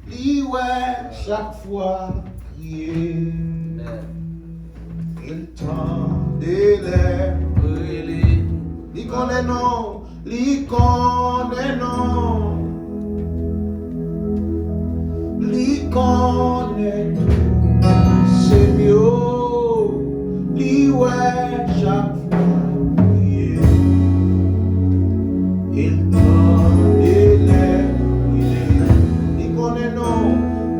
li ouais chaque fois crier. Il tend des lèvres, li connaît non, li connaît non, li connaît tout, c'est mieux, li ouais chaque fois crier. Il tend des lèvres, li connaît non,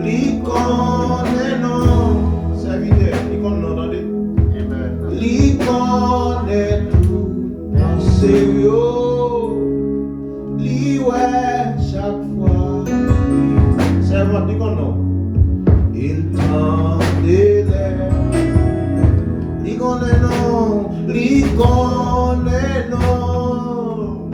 li connaît non, serviteur, li connaît non, attendez. Li connaît tout, sérieux, li ouais chaque fois. Servant, li connaît non. Il tend des lèvres, li connaît non, li connaît non,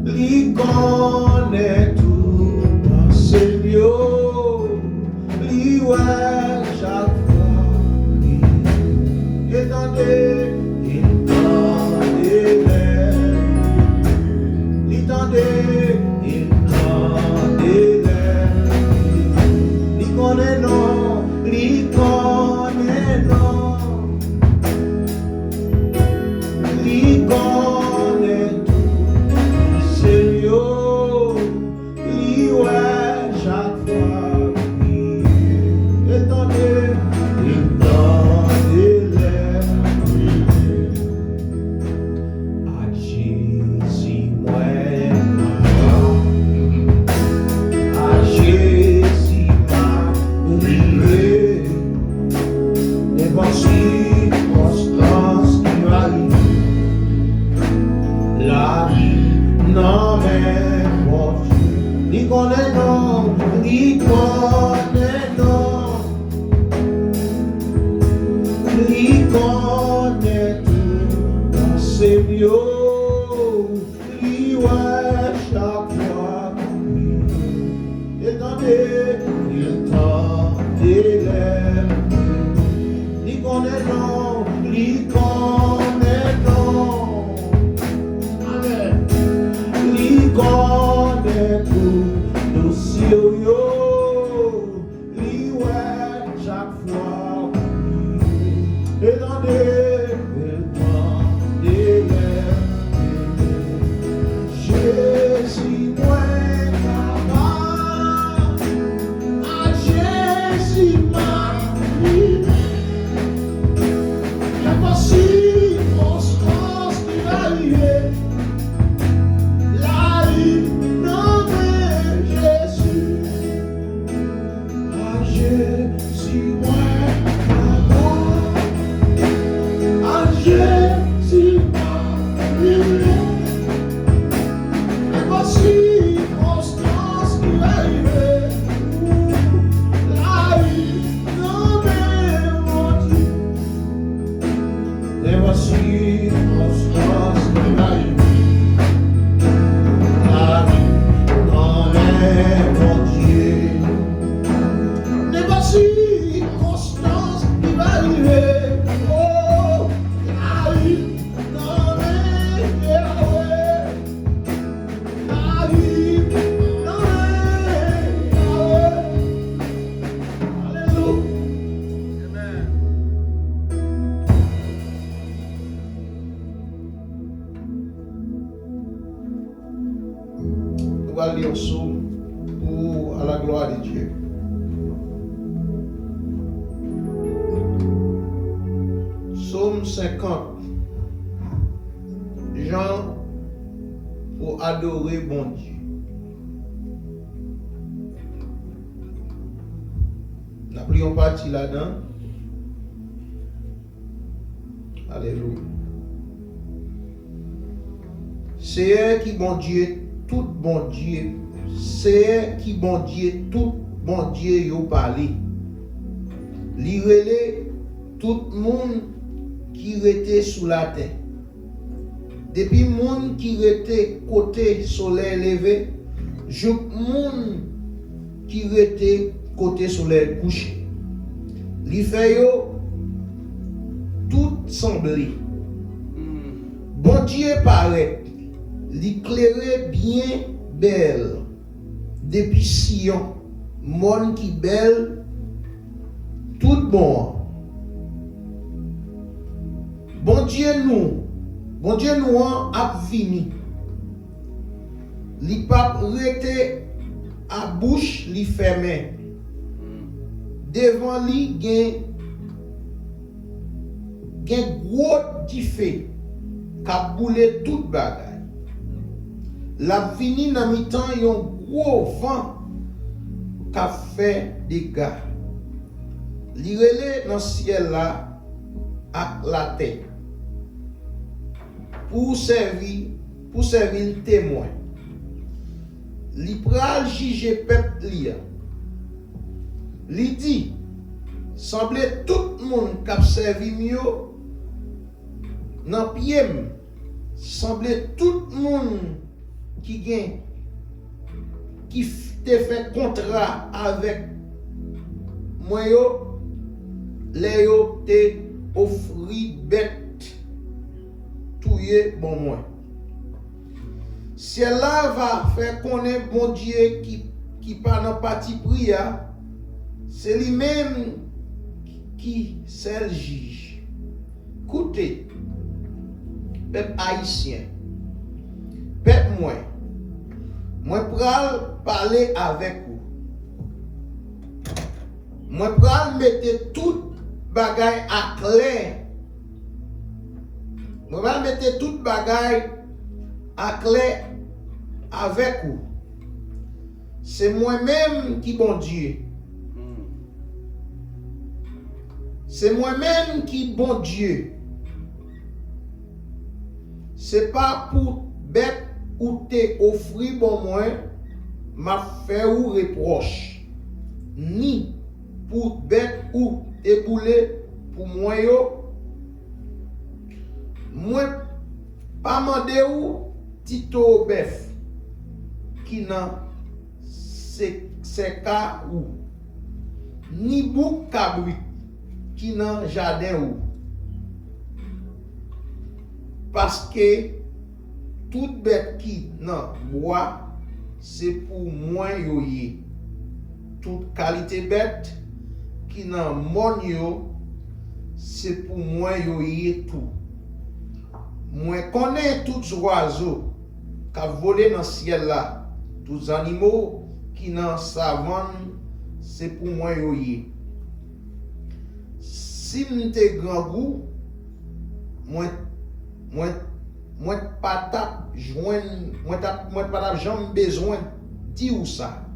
li connaît tout, sérieux, li ouais chaque fois. Étendez, étendez, l'étendez, étendez, l'y connaît non, l'y connaît non, l'y connaît tout, Seigneur, l'y ouais chaque fois, étendez, étendez. On va lire Psaume pour à la gloire de Dieu. Psaume 50. Jean pour adorer bon Dieu. Nous prions partie là-dedans. Alléluia. C'est elle qui bon Dieu, tout bon Dieu. C'est elle qui bon Dieu, tout bon Dieu yo parlé. Li relé tout monde qui était sous la terre. Depuis monde qui était côté soleil levé, jusqu'à monde qui était côté soleil couché. Li fait yo tout semblé. Bon Dieu paraît, l'éclairer bien belle, depuis Sion, monde qui belle, tout bon. Bon Dieu nous a vini. Li pas rete à bouche li fermé. Devant li gen gros tifé qu'a boulé tout bagay. La vini nan mi-temps yon gros vent qu'a fait dégâts. Li relé dans ciel là ak la terre pour servir témoin. Li pral juger peuple li. Li dit semble tout monde k'ap servi mieux nan pied, semble tout monde qui te fait contrat avec moi yo, les yo te offri bête touye bon moi. Cela va faire connaître bon Dieu qui pas dans parti prière, c'est lui-même qui c'est le juge. Écoutez, peuple haïtien, peuple moi pral parler avec vous. Moi pral mettre tout bagay à clair. Moi pral mettre tout bagay à clair avec vous. C'est moi-même qui bon Dieu. C'est moi-même qui bon Dieu. C'est pas pour bête ou te offrir bon moi m'a fait ou reproche. Ni pour bête ou te boule pour moi yo. Moi pas mandé ou Tito Bef qui nan c'est ka ou ni bou kabri qui nan jardin ou parce que toute bête qui nan bois c'est pour moi yo yé. Toute qualité bête qui nan mon yo c'est pour moi yo yé tout. Moi connais tous oiseaux qui volent dans le ciel là, tous animaux qui dans la savane, c'est pour moi yo yé. Si m'te grand goût, moi pas tap joindre, moi pas tap jamais besoin dire ça.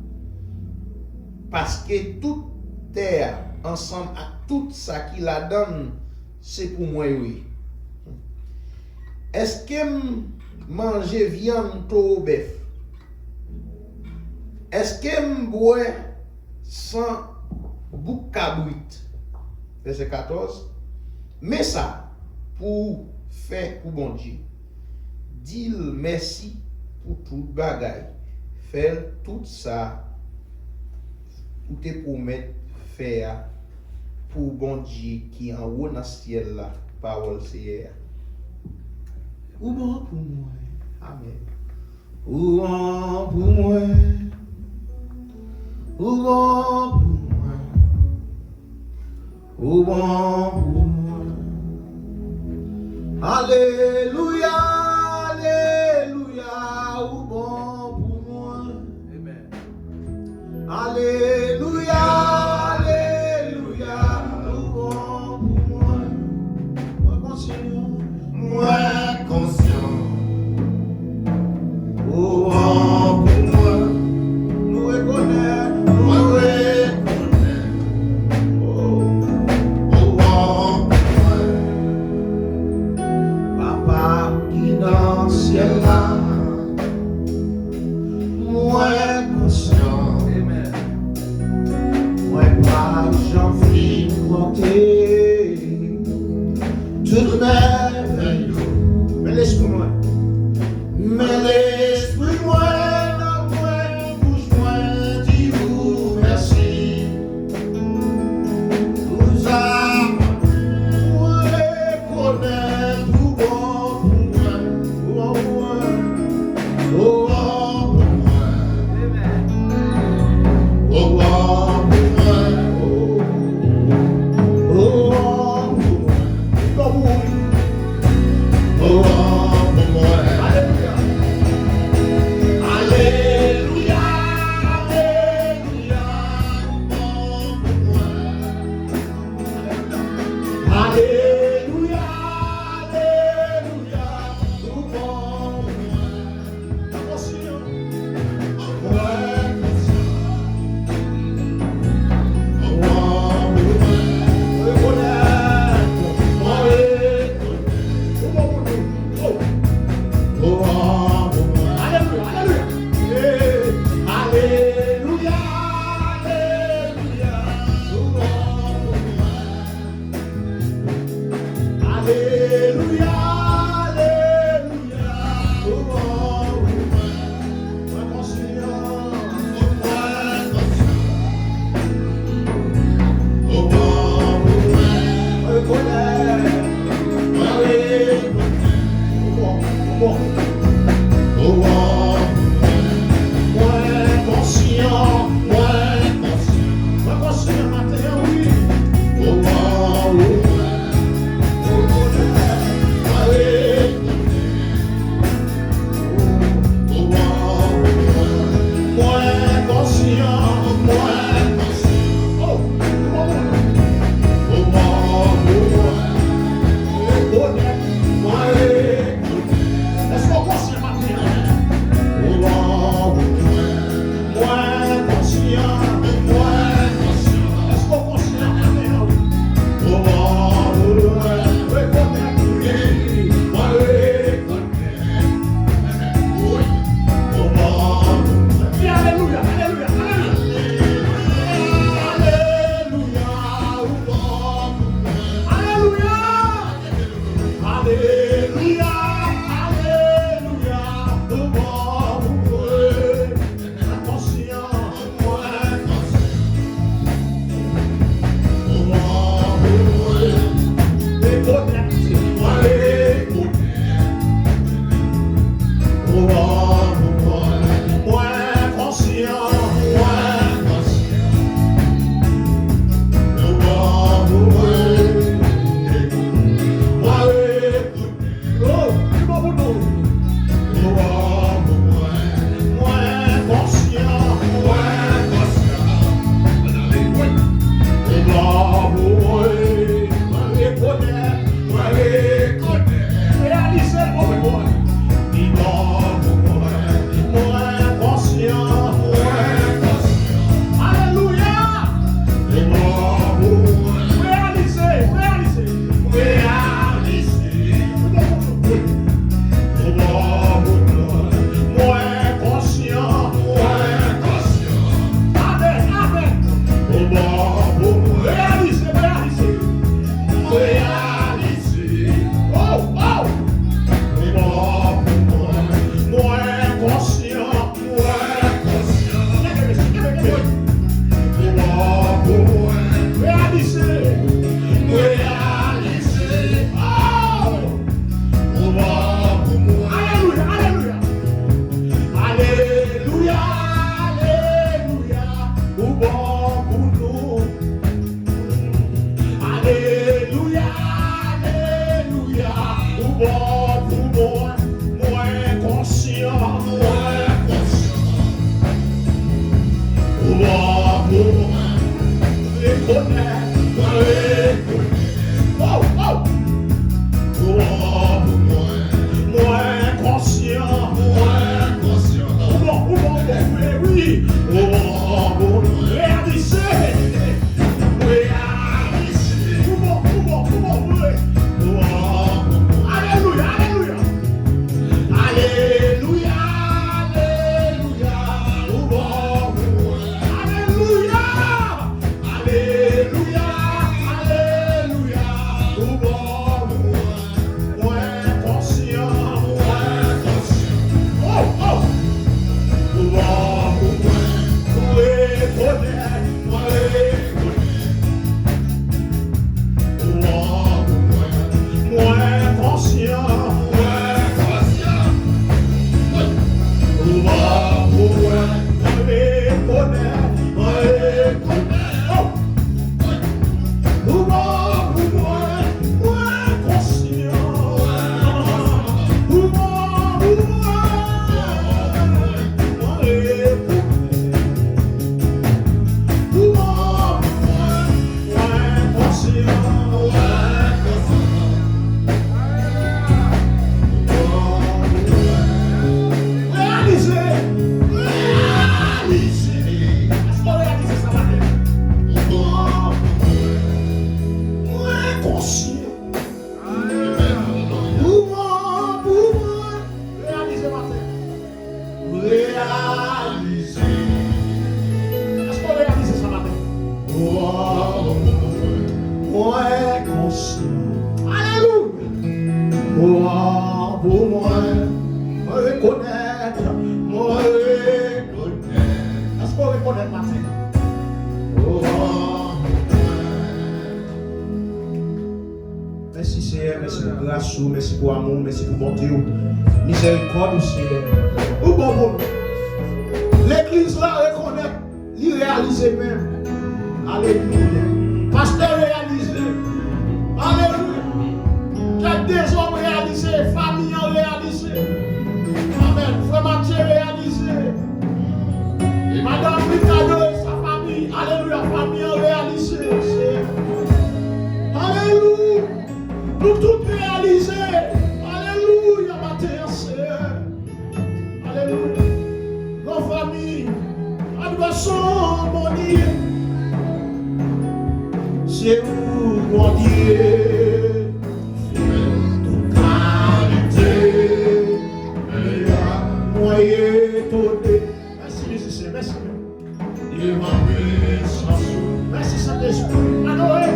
Parce que toute terre ensemble avec tout ça qui la donne, c'est pour moi yo yé. Est-ce que manger viande au bœuf? Est-ce que boire sans bouc cabrit? Verset 14. Mais ça, pour faire pour bon Dieu. Dis merci pour tout bagaille. Faire tout ça pour te promettre faire pour bon Dieu qui en haut dans le ciel là. Parole c'est ou bon pour moi. Amen. Ou bon pour moi. Ou bon pour moi. Ou bon pour moi. Alléluia, alléluia, ou bon pour moi. Amen. Alléluia, alléluia, ou bon pour moi. Moi conscient. Moi conscient. Oh, bon pour moi, nous reconnaît, oh, bon pour moi, papa qui dans le ciel là, moi conscient, amen. Merci Seigneur, merci pour grâce, merci pour amour, merci pour bonté, miséricorde Seigneur. Ou bon, l'église là reconnaît, il réalise même. Alléluia. Pasteur réalisé. Alléluia. Tête des hommes réalisés, famille réalisée. Amen. Frère Mathieu réalisé. Madame Ricardo et sa famille. Alléluia. Famille réalisée. Alléluia. Nous tous réalisés. Alléluia. Matin, Seigneur. Alléluia. Nos familles. Adversaires, mon Dieu. C'est où, mon Dieu. Toute qualité. Moyen tourné. Merci, musicien. Merci. Il m'a mis sans sou. Merci, Saint-Esprit. Adoré.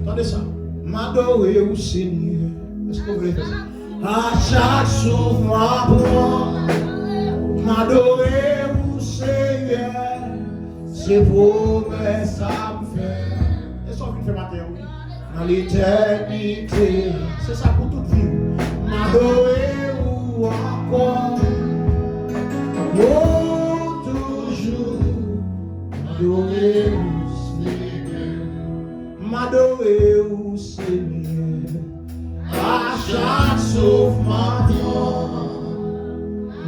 Attendez ça. M'adorer au Seigneur. Est-ce que vous voulez faire ça? À chaque souffle, m'adorer au Seigneur. C'est promesses à me faire. Est-ce qu'on fait matin, oui? Dans l'éternité. C'est ça pour toute vie. M'adorer ou encore. Oh, toujours. M'adorer au Seigneur. M'adorer au Seigneur. À chaque souffle,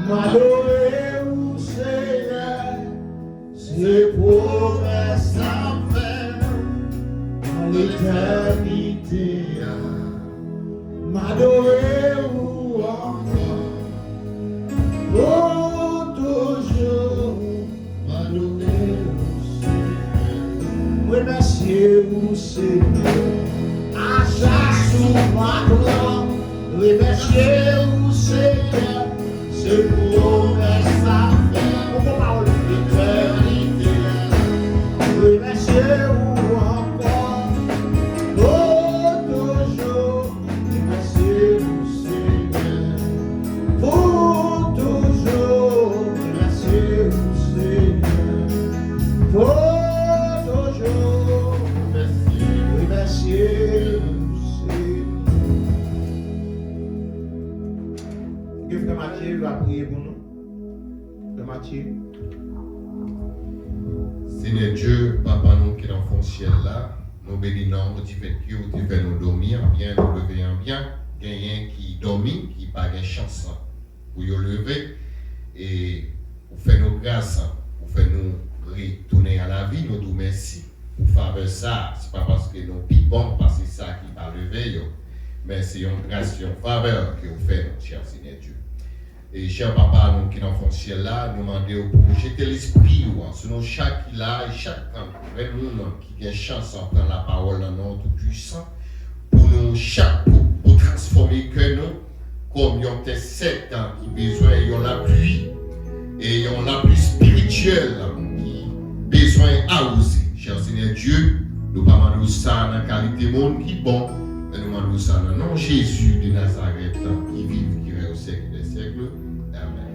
m'adorer au Seigneur. C'est promesses à me faire. Dans l'éternité. M'adorer ou encore. Oh, toujours. M'adorer au Seigneur. Remercier au Seigneur. À chaque souffle, remercier au Seigneur. C'est promesses à faire. On peut parler l'éternité. Remercier ou encore. Oh, toujours. Remercier au Seigneur. Pour toujours. Remercier au Seigneur. Pour toujours. Remercier au Seigneur. Que Mathieu va prier pour nous. Que Mathieu. Seigneur Dieu, Papa, nous qui dans le ciel là, nous bénissons, tu fais Dieu, tu fais nous dormir bien, nous lever en bien, gagnant qui dormit, qui n'a pas de chance pour nous lever, et vous faites nos grâces, vous faites nous retourner à la vie, nous disons merci. Pour faire ça, ce n'est pas parce que nous pipons, parce que c'est ça qui va lever, mais c'est une grâce, une faveur que vous faites, notre cher Seigneur Dieu. Et cher papa, nous qui dans le ciel là, nous demandons pour jeter l'esprit sur nous chaque là et chaque monde qui a chance de prendre la parole dans notre puissant, pour nous chaque pour transformer que nous, comme nous avons 7 ans qui besoin de l'appui et ont l'appui spirituel qui besoin à oser. Cher Seigneur Dieu, nous ne demandons pas ça dans la qualité monde qui est bon, mais nous demandons ça dans le nom de Jésus de Nazareth qui vit, qui règne au siècle des siècles. Amen.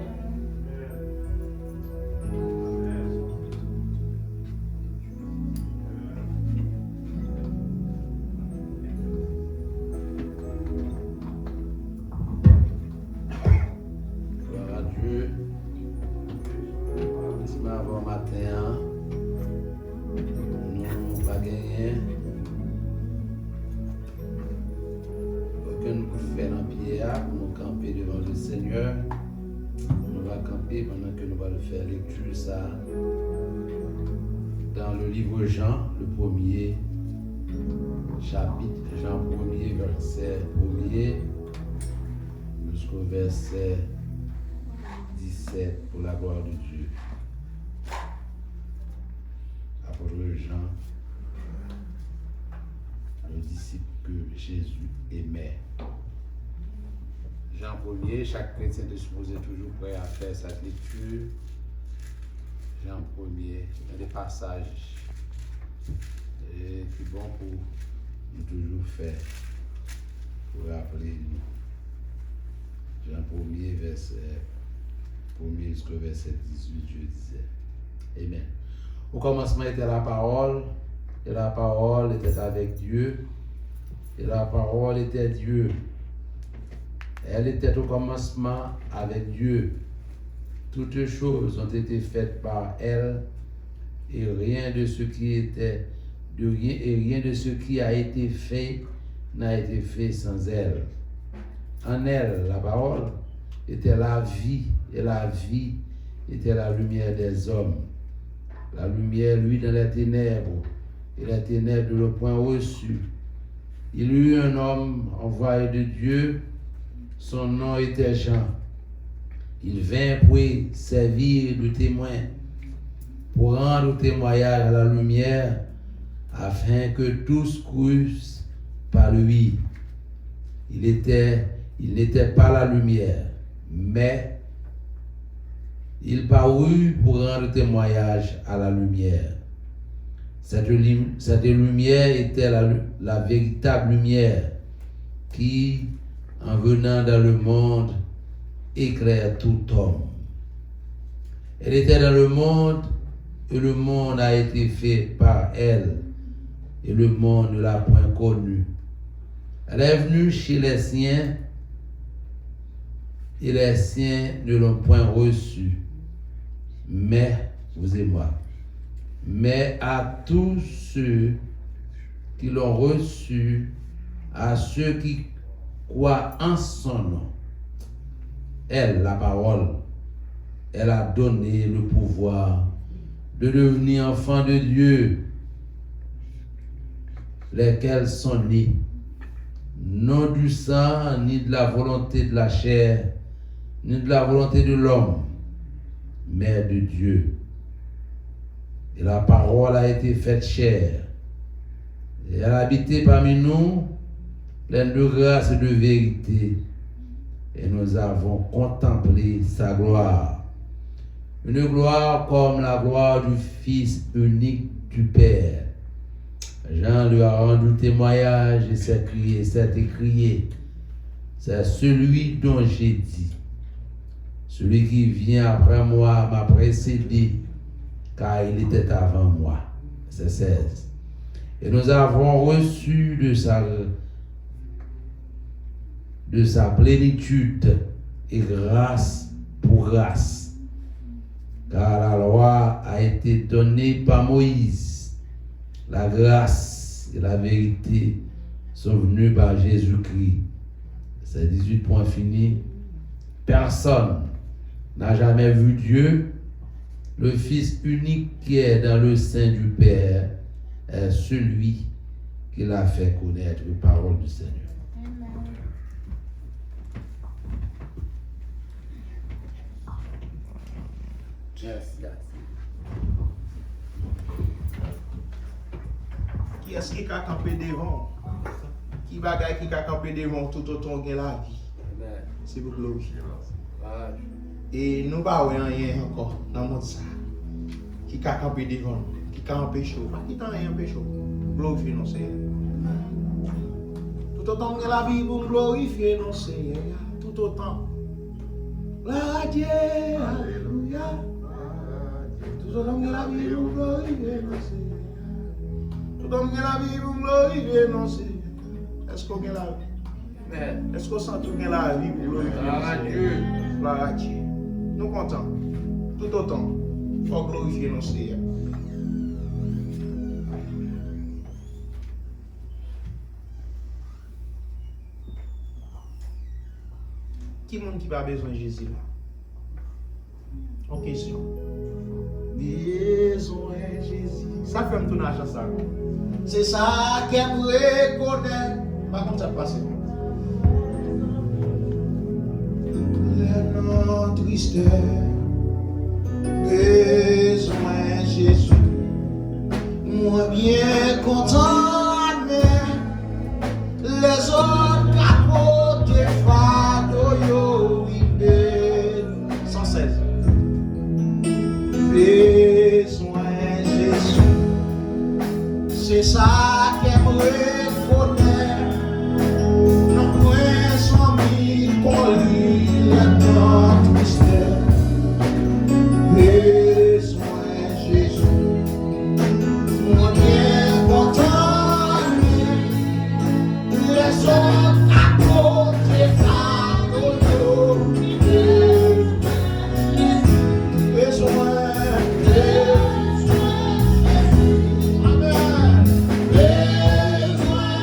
Gloire à Dieu. Ce matin, nous n'avons pas gagné. Aucun coup de fer en pierre pour nous camper devant le Seigneur. On va camper pendant que nous allons faire lecture ça dans le livre Jean, le premier chapitre, Jean 1er, verset 1er jusqu'au verset 17 pour la gloire de Dieu. Apôtre Jean, le disciple que Jésus aimait. Jean 1er, chaque chrétien est supposé toujours prêt à faire sa lecture. Jean 1er, il y a des passages qui sont bons pour nous toujours faire, pour rappeler nous. Jean 1er, verset 1er jusqu'au verset 18, je disais. Amen. Au commencement était la parole, et la parole était avec Dieu, et la parole était Dieu. Elle était au commencement avec Dieu. Toutes choses ont été faites par elle, et rien de ce qui a été fait n'a été fait sans elle. En elle, la parole était la vie, et la vie était la lumière des hommes. La lumière, lui, dans les ténèbres, et les ténèbres ne l'ont point reçu. Il y eut un homme envoyé de Dieu, son nom était Jean. Il vint pour servir de témoin, pour rendre témoignage à la lumière, afin que tous crussent par lui. Il n'était pas la lumière, mais il parut pour rendre témoignage à la lumière. Cette lumière était la véritable lumière qui, en venant dans le monde, éclaire tout homme. Elle était dans le monde et le monde a été fait par elle et le monde ne l'a point connue. Elle est venue chez les siens et les siens ne l'ont point reçue. Mais, vous et moi, mais à tous ceux qui l'ont reçu, à ceux qui croient en son nom, elle, la parole, elle a donné le pouvoir de devenir enfants de Dieu, lesquels sont nés, non du sang, ni de la volonté de la chair, ni de la volonté de l'homme, mais de Dieu. Et la parole a été faite chair, et elle a habité parmi nous, pleine de grâce et de vérité, et nous avons contemplé sa gloire. Une gloire comme la gloire du Fils unique du Père. Jean lui a rendu témoignage et s'est écrié, c'est celui dont j'ai dit, celui qui vient après moi m'a précédé, car il était avant moi. C'est 16. Et nous avons reçu de sa plénitude et grâce pour grâce. Car la loi a été donnée par Moïse. La grâce et la vérité sont venues par Jésus-Christ. C'est 18 points finis. Personne n'a jamais vu Dieu. Le Fils unique qui est dans le sein du Père est celui qui l'a fait connaître. Parole du Seigneur. Qui est-ce qui a campé devant? Qui bagaille qui a campé devant tout autant que la vie? C'est pour glorifier. Et nous pas rien encore dans le monde ça. Qui a campé devant, qui a empêché, qui t'a rien empêché. Glorifier non Seigneur. Tout autant que la vie pour glorifier non Seigneur. Tout autant. La Dieu, alléluia. Tout autant que la vie pour glorifier non Seigneur. Tout autant que la vie pour glorifier non Seigneur. Est-ce qu'on a la vie? Est-ce qu'on sent qu'on a la vie pour glorifier non Seigneur? Gloire à Dieu. Nous comptons. Tout autant. Il faut glorifier nos Seigneur. Qui monde qui a besoin de Jésus là? En question. Besoin de Jésus. Ça fait un tour dans la chanson. C'est ça qu'elle reconnaît. Par contre, ça passe. Notre tristesse, besoin de Jésus. Moi bien content, mais les autres capotes et fado yo vide. 116. Besoin de Jésus. C'est ça qu'elle reconnaît. Non point sans mi qu'on lit notre mystère. Besoin de Jésus. Moi bien content. Les autres à côté fado yo vide. Besoin. Besoin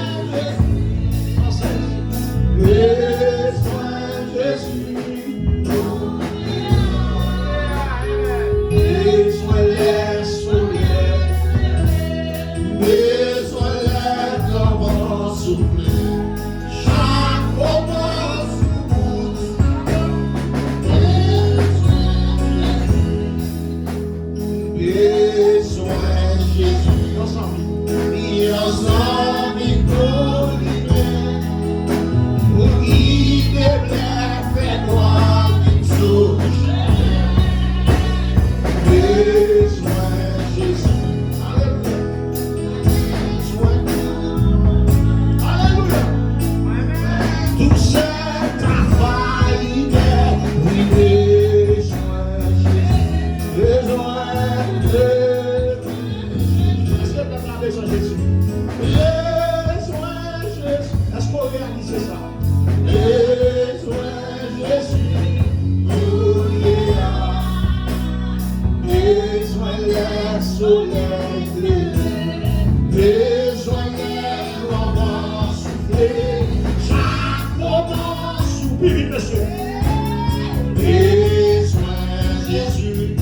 Jésus.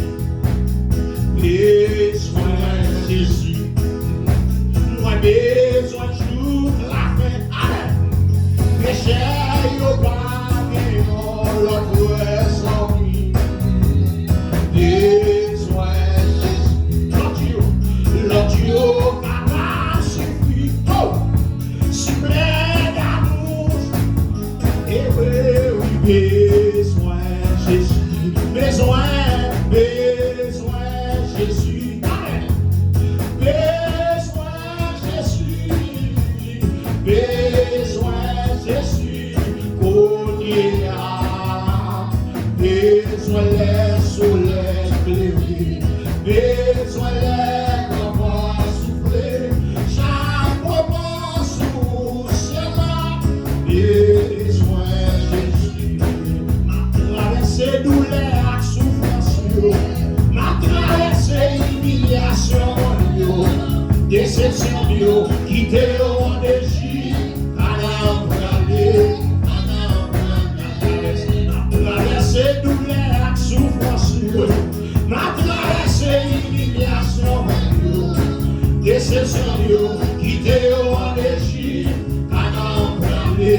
Besoin Jésus. Moi besoin jour la fin. Amen. Péché yo pas l'autre sans lui. Besoin Jésus. L'autre capable suffit. Oh, si plein d'amour. Et oui, besoin Jésus. Besoin Jésus. Amen. Besoin Jésus. Besoin Jésus. Qu'on a. Besoin les soleils éclairés. Besoin les vents soufflés. Chaque moment sous ciel. Besoin Jésus. Ma traversée douleur et souffrance. Ma traversée humiliation. Déception. Quitter en Égypte. Traverser douleur et souffrance, ma traversée humiliation, déception, quitter en Égypte, Canaan brûlé,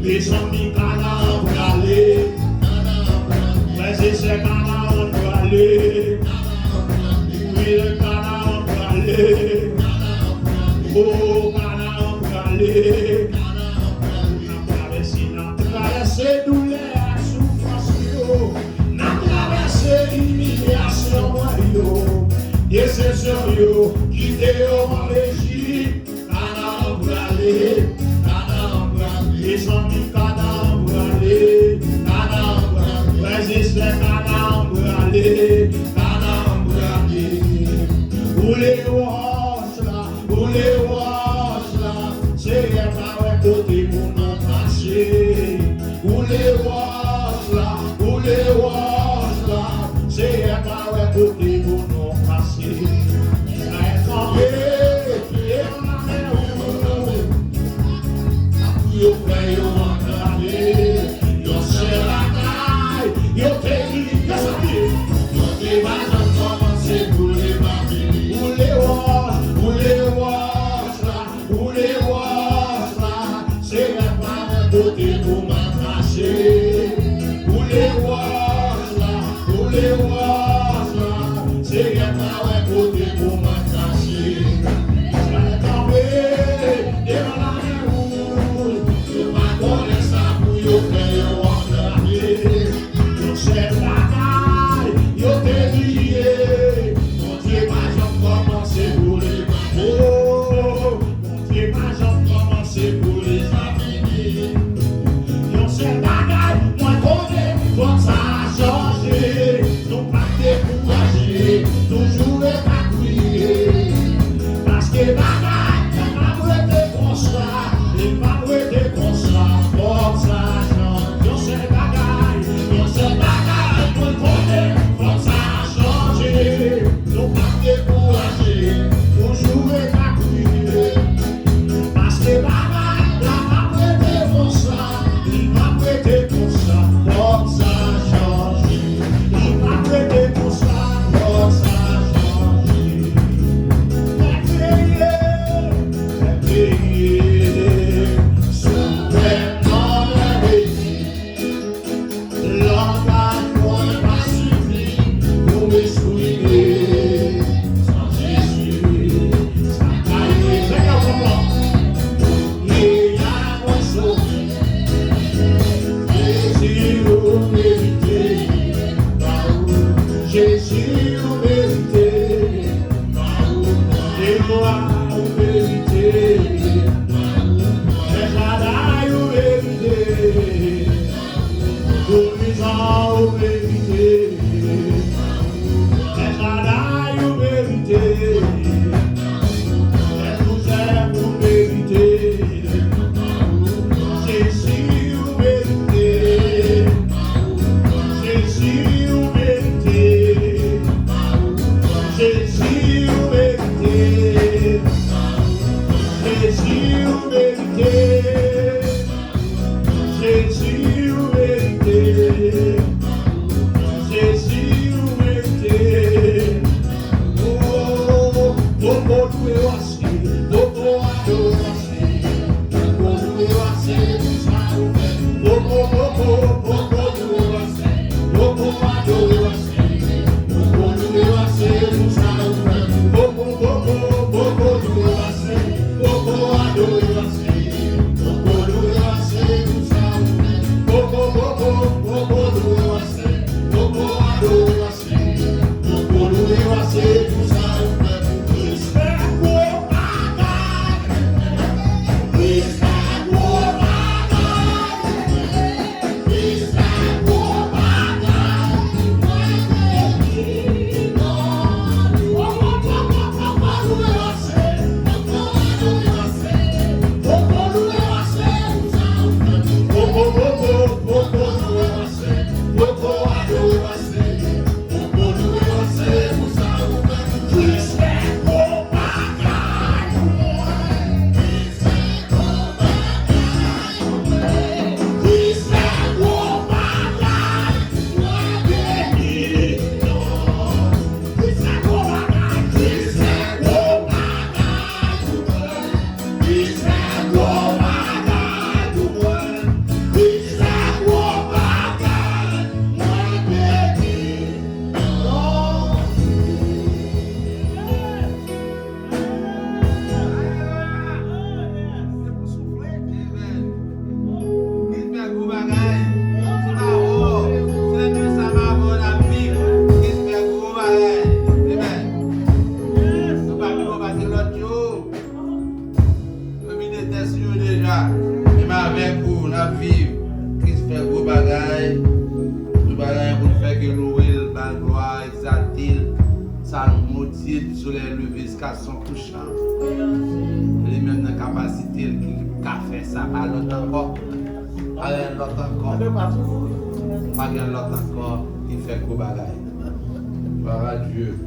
les amis Canaan brûlé, mais c'est Canaan brûlé, oui le Canaan brûlé, oh Canaan brûlé. Traverser douleur et souffrance, n'a traversé humiliation, déception, quitter en Égypte, Canaan brûlé, les amis Canaan brûlé, résister Canaan brûlé, où les roches là, c'est un côté pour nous passer. Où les roches là, c'est un carré côté pour nous passer. Ça est tombé, et on a fait yo fait yo entravé, yo c'est la taille, yo t'es dit, yo sabé, yo t'es pas commencé pour les babines. Où les roches là, c'est un carré côté pour moi. Où les roches là, c'est un travail côté pour m'attacher. Ça est tombé, et on a des roues, je pas connais ça pour yo faire yo entraver. Yo c'est la taille, yo t'es lié, mon Dieu pas j'en commencer pour les babos, mon Dieu pas j'en commencer pour les avenir. C'est bagaille, moi connais, comme ça a changé. Non pas découragé, toujours est pas crier. Parce que bagaille, il m'a prêté comme ça, comme ça a changé. C'est bagaille, moi connais, comme ça a changé. Non pas découragé, toujours est pas crier. Parce que bagaille, il m'a prêté comme ça. Il m'a prêté pour ça, comme ça a changé. Il m'a prêté pour ça, comme ça a changé. midi, du soleil levé jusqu'à son couchant. Il est même dans la capacité de faire ça, pas l'autre encore. Pas l'autre encore. Pas l'autre encore qui fait gros bagaille. Gloire à Dieu.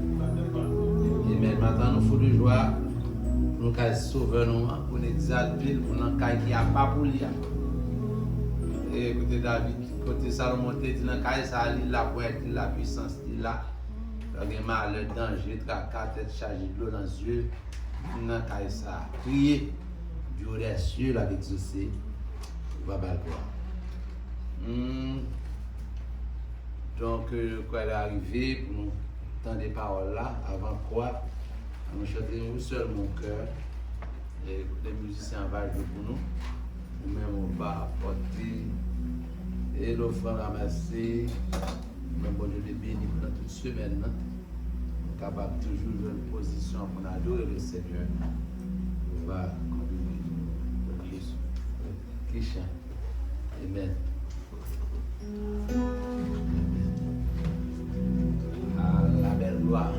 Amen. Maintenant, nous faut de joie. Nous avons sauvé nous pour nous exalter, pour nous qui a pas pour lui. Et écoutez David, côté Salomon dit dans le cas ça la pointe, la puissance là. Il y a mal, le danger, tracas, tête chargée de l'eau dans les yeux. Dans le cas ça, prier, Dieu des cieux l'a exaucé. Va pas le voir. Donc, quand elle est arrivée, pour nous entendre des paroles là, avant quoi, nous chanter nous seul mon cœur. Et les musiciens vont jouer pour nous. Nous-mêmes, on va apporter et l'offrande ramassée. Même bon Dieu les bénit pendant toute semaine. Nous sommes capables toujours de une position pour adorer le Seigneur. On va conduire qui chante. Amen. Ah, la belle gloire.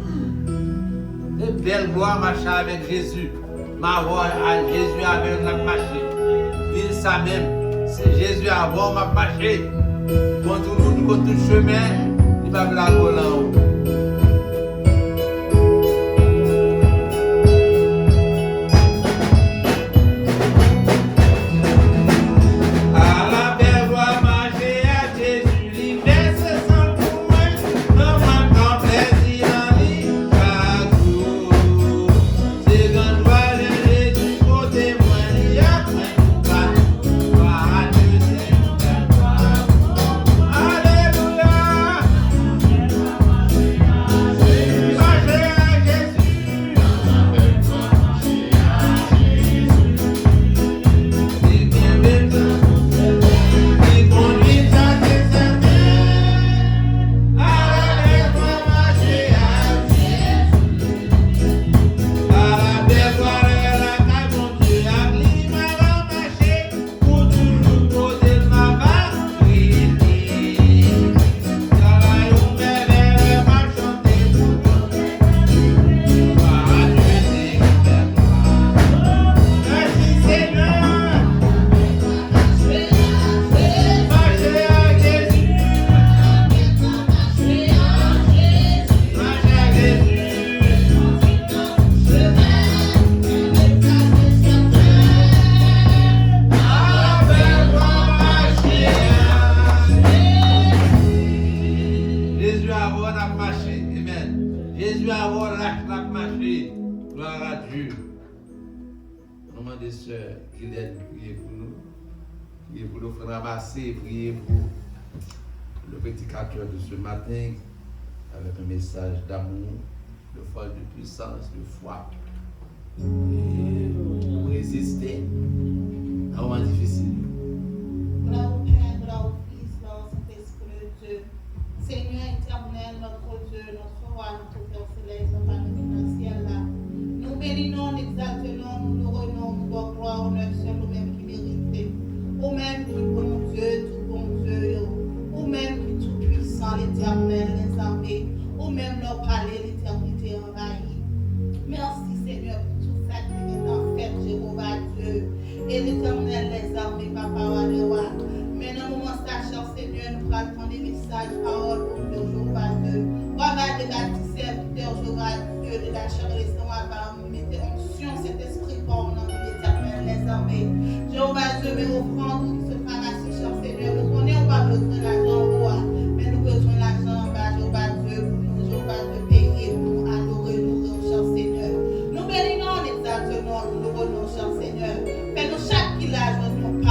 De belle gloire marcher avec Jésus. Ma voix à Jésus avec la marché. Dis ça même. C'est Jésus avant m'a marché. Quand tout chemin, il va me la coller en haut. Priez pour le prédicateur de ce matin avec un message d'amour, de foi, de puissance, de foi. Et pour résister à un moment difficile. Gloire au Père, gloire au Fils, gloire au Saint-Esprit de Dieu. Seigneur éternel, notre Dieu, notre roi, notre Père céleste, notre Père dans le ciel là. Nous bénissons, nous exaltons, nous nous renons, nous donnons gloire, honneur, seul nous-mêmes qui méritons. Ou même qui bon Dieu, tout bon Dieu, ou même qui tout puissant, l'éternel, les armées, ou même leur palais, l'éternité envahie. Merci Seigneur pour tout ça qui est en fait, Jéhovah Dieu, et l'éternel, les armées, papa, le roi. Mais dans le moment cher Seigneur, nous allons prendre des messages, paroles pour Dieu, Jéhovah Dieu. On va débattre, serviteur, Jéhovah Dieu, de la chair et les sangs, on va mettre onction, cet esprit pour nous, l'éternel, les armées. Jéhovah Dieu, mais offrande qui se ramasse, cher Seigneur. Nous connaissons pas besoin d'argent au roi, mais nous besoin d'argent en bas, Jéhovah Dieu, pour nous, Jéhovah Dieu, payer, pour nous adorer, nous, cher Seigneur. Nous bénissons exactement, nous rendons, cher Seigneur. Fais-nous chaque village, une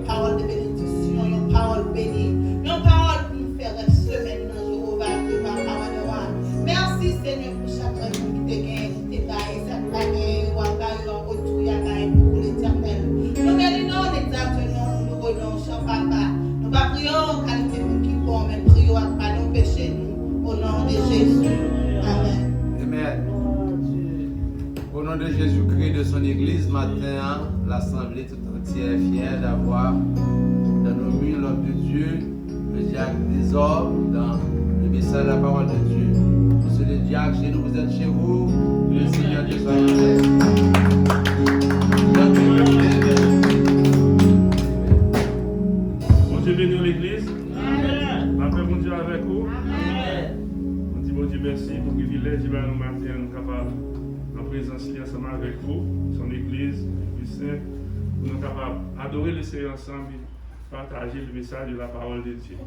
parole de bénédiction, une parole bénie, une parole pour nous faire semaine, Jéhovah Dieu, par parole de roi. Merci Seigneur pour chaque chose qui te gagne, qui te gagne, ça te gagne, ou à gagne, en retour, il y a gagne pour l'éternel. Nous bénissons exactement, nous rendons, cher papa. Nous ne prions en qualité pour qui bon, mais prions à pas nous pécher nous, au nom de Jésus. Amen. Amen. Au nom de Jésus-Christ, de son Église, matin, l'Assemblée tout entière est fière d'avoir dans nos murs l'homme de Dieu, le diacre des hommes, dans le message de la parole de Dieu. Monsieur le diacre, chez nous, vous êtes chez vous. merci pour le privilège de nous matin, nous capables, en présence ensemble avec vous, son Église, l'Église Sainte, pour nous capables d'adorer le Seigneur ensemble, partager le message de la parole de Dieu.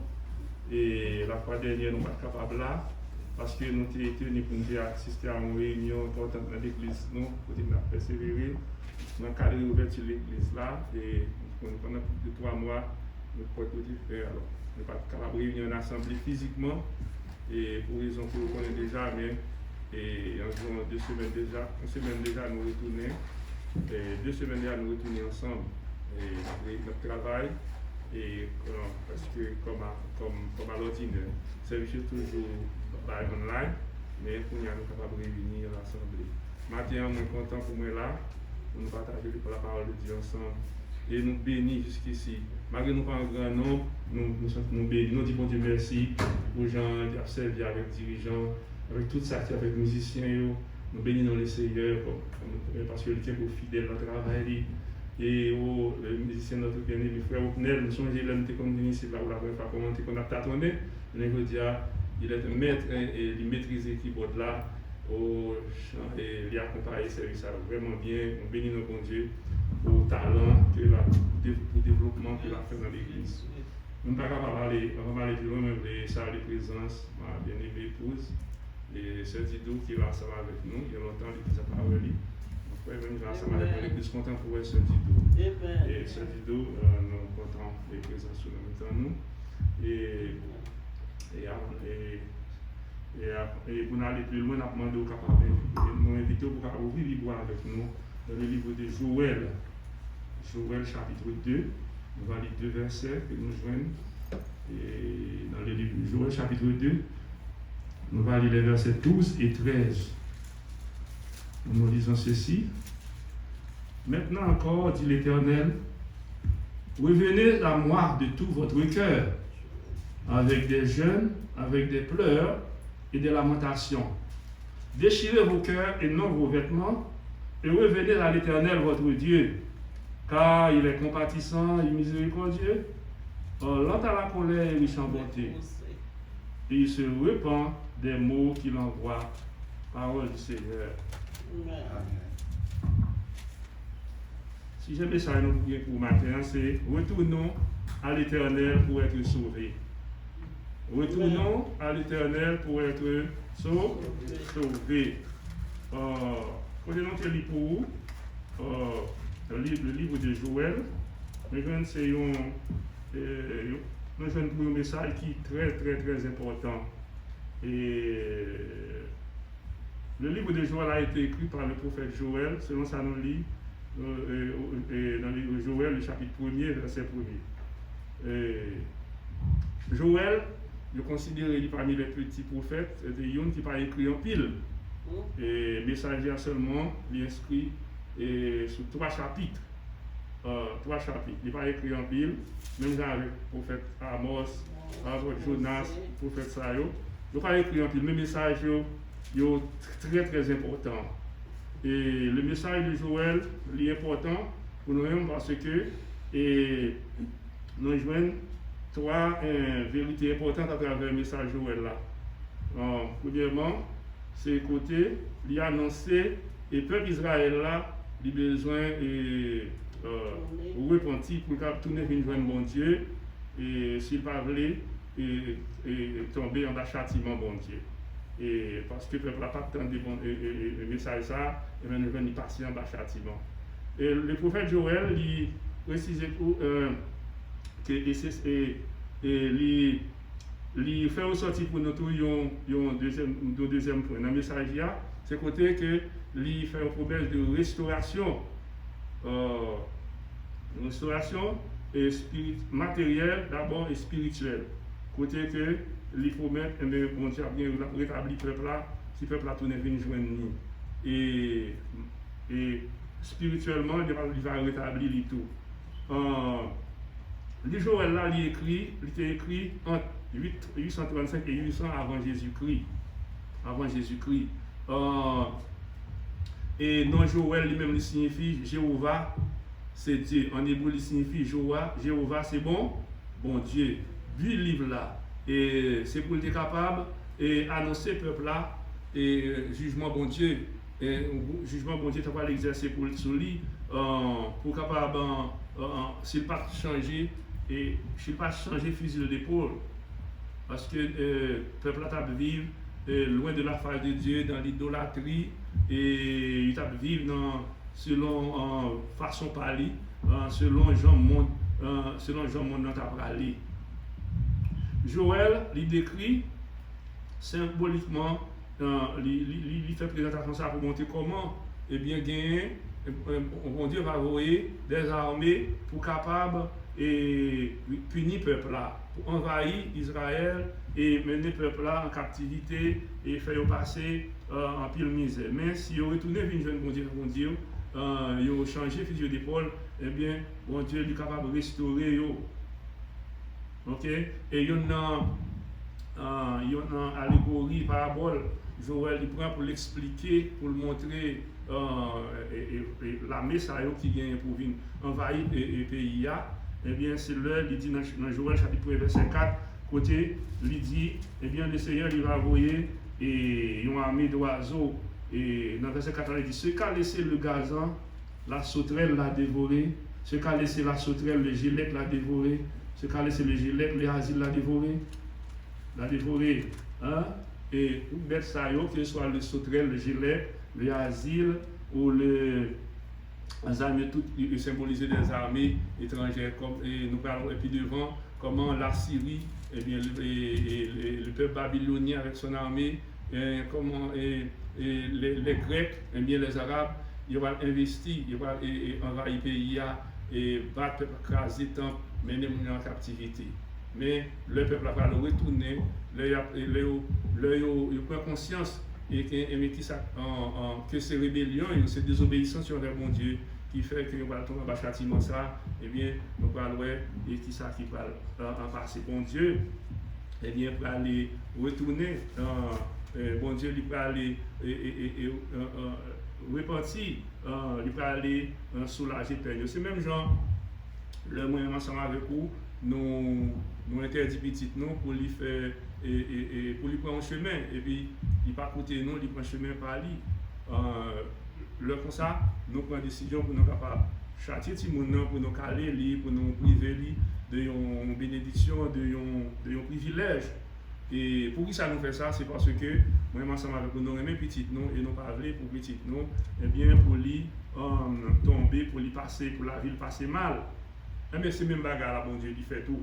Et la fois dernière, nous sommes capables là, parce que nous étions tenus pour nous assister à une réunion importante dans l'église, nous, pour nous persévérer dans le cadre de l'ouverture de l'église là, et pendant plus de 3 mois, nous pouvons tout faire. Alors, nous ne sommes pas capables de réunir en assemblée physiquement, et pour raison que vous connaissez déjà, mais environ 2 semaines déjà, une semaine déjà, nous retournons, et 2 semaines déjà, nous retournons ensemble, et notre travail. Et parce que comme à l'ordinaire, c'est toujours online, mais pour nous sommes capables de réunir l'assemblée. Maintenant, nous sommes contents pour moi là, pour nous partager la parole de Dieu ensemble. Et nous bénissons jusqu'ici. Malgré nous pas un grand nombre, nous bénissons, nous disons Dieu merci aux gens qui ont servi avec dirigeants, avec tout ça, avec musiciens, nous bénissons les Seigneur parce que le temps est fidèle dans le travail. Et les musiciens, notre bien-aimé frère Opnel, nous sommes l'homme qui est comme ici, là où la première fois commenté qu'on a tâtonné, mais il est un maître et il maîtrise le keyboard là, au chant, et il a accompagné le service vraiment bien. On bénit notre bon Dieu pour le talent, pour le développement qu'il a fait dans l'église. Nous ne pouvons pas aller plus loin, mais ça a les présences, ma bien-aimée épouse, et c'est Didou qui va ensemble avec nous, il y a longtemps, l'église a parlé. Nous venons ensemble avec l'église content pour voir ce Didou. Et ce Didou, nous sommes contents des présences sur nous. Et pour aller plus loin, nous avons demandé aux capables de nous inviter pour ouvrir le livre avec nous dans le livre de Joël. Joël chapitre 2. Nous allons lire 2 versets que nous joignons. Et dans le livre de Joël chapitre 2, nous allons lire les versets 12 et 13. Nous lisons ceci. Maintenant encore, dit l'Éternel, revenez à moi de tout votre cœur, avec des jeûnes, avec des pleurs et des lamentations. Déchirez vos cœurs et non vos vêtements, et revenez à l'Éternel votre Dieu, car il est compatissant et miséricordieux, lent à la colère et riche en bonté. Et il se repent des mots qu'il envoie. Parole du Seigneur. Amen. Si j'ai message pour matin, c'est retournons à l'Éternel pour être sauvés. Retournons à l'Éternel pour être sauvés. Prenons le livre pour vous, le livre de Joël. C'est un message qui est très très très important. Et le livre de Joël a été écrit par le prophète Joël, selon ça nous lit dans le livre de Joël, le chapitre 1er, verset 1er. Joël, je considère parmi les petits prophètes, c'est un qui n'a écrit en pile. Et messager seulement, il est inscrit sur 3 chapitres. 3 chapitres. Il n'est pas écrit en pile, même avec le prophète Amos, avec Jonas, le prophète Sayo. Il n'est pas écrit en pile, mais le message est très très important. Et le message de Joël est important pour nous parce que nous joignons 3 vérités importantes à travers le message de Joël là. Premièrement, c'est côté, il a annoncé et le peuple Israël là, il a besoin de repentir pour tourner vers un bon Dieu et s'il ne veut pas tomber en châtiment bon Dieu. Et parce que le peuple n'a pas entendu le message ça, et bien nous venons passer en bas châtiment. Et le prophète Joël, il précise que il fait ressortir pour nous un deuxième point. Dans le message, c'est côté que il fait une promesse de restauration. Restauration et matérielle d'abord et spirituelle. Côté que il faut mettre un bon Dieu bien rétablir le peuple là, si le peuple a tourné vers joindre nous. Et spirituellement, il va rétablir le tout. Le Joël là, il était écrit entre 835 et 800 avant Jésus-Christ. Et non Joël lui-même il signifie Jéhovah, c'est Dieu. En hébreu il signifie Jéhovah, c'est bon Dieu. Vu le livre là, et c'est pour être capable et annoncer peuple là et jugement bon Dieu et jugement bon Dieu tu vas l'exercer pour sur lui pour capable s'il pas changer et s'il pas changer fusil d'épaule parce que peuple là t'a vivre loin de la face de Dieu dans l'idolâtrie et il t'a vivre dans selon façon parler selon Jean monde dans t'a parlé. Joël il décrit symboliquement il fait présentation ça pour montrer comment eh bien gagner bon Dieu va envoyer des armées pour capable et punir peuple là pour envahir Israël et mener peuple là en captivité et faire passer en pile misère. Mais si vous retournez vers jeune bon Dieu vous changé fusil d'épaule eh bien bon Dieu est capable de restaurer yo. OK et il y a une allégorie parabole Joël il prend pour l'expliquer pour le montrer la messaille qui vient pour venir envahir le pays eh bien c'est là il dit dans Joël chapitre 1 verset 4 côté il dit eh bien le Seigneur il va envoyer et une armée d'oiseaux et dans verset 4 il dit ce qu'a laissé le gazan la sauterelle l'a dévoré ce qu'a laissé la sauterelle le gilec l'a dévoré ce qu'a laissé le gilec le asile l'a dévoré hein et ou bête ça yo que ce soit le sauterelle le gilec le asile ou les armées toutes symboliser des armées étrangères comme et nous parlons et puis devant comment la Syrie et bien le peuple babylonien avec son armée et comment les Grecs et bien les Arabes ils vont investir ils vont envahir le pays et battre craser temple mener en captivité mais le peuple va le retourner il prend conscience et que ces rébellions et ces désobéissances envers mon Dieu qui fait que nous allons tomber dans le châtiment ça et bien nous allons et qui ça qui va en passer bon Dieu et bien pour aller retourner bon Dieu il va aller repentir il va aller soulager peine c'est même genre le moyen ensemble avec vous nous interdit petit nous pour lui faire et pour lui prendre un chemin et puis il pas côté nous il prend chemin par lui le comme ça nous prenons décision pour nous capable châtier ti moun pour nous caler lui pour nous priver lui de une bénédiction de un privilège et pour qui ça nous fait ça c'est parce que moi ensemble avec nous aimer petit nous et nous parler pour petit nous et bien pour lui tomber pour lui passer pour la ville passer mal mais c'est même bagarre là bon Dieu il fait tout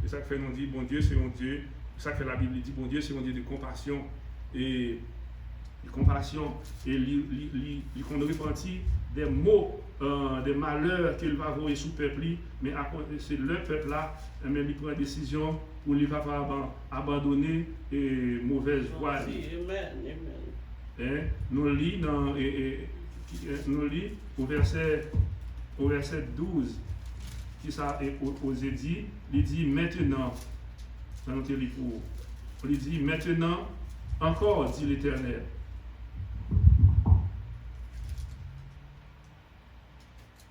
et ça fait nous dit bon Dieu c'est un Dieu ça fait la Bible dit bon Dieu c'est un Dieu de compassion et il qu'on repentit des maux des malheurs qu'il va voir sous peuple mais c'est le peuple là mais il prend une décision pour lui capable abandonner et mauvaise voie amen nous lit dans nous lit au verset 12 qui ça est osé dit il dit maintenant il dit maintenant encore dit l'Éternel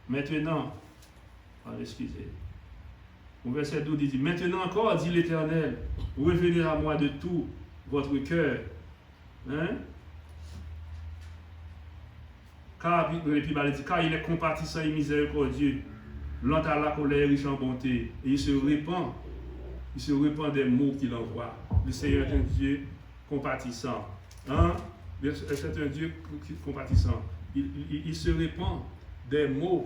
maintenant excusez au verset 12 il dit maintenant encore dit l'Éternel revenez à moi de tout votre cœur car il est compatissant et miséricordieux lent à la colère riche en bonté et il se répand des mots qu'il envoie. Le Seigneur est un Dieu compatissant. C'est un Dieu compatissant. Il se répand des mots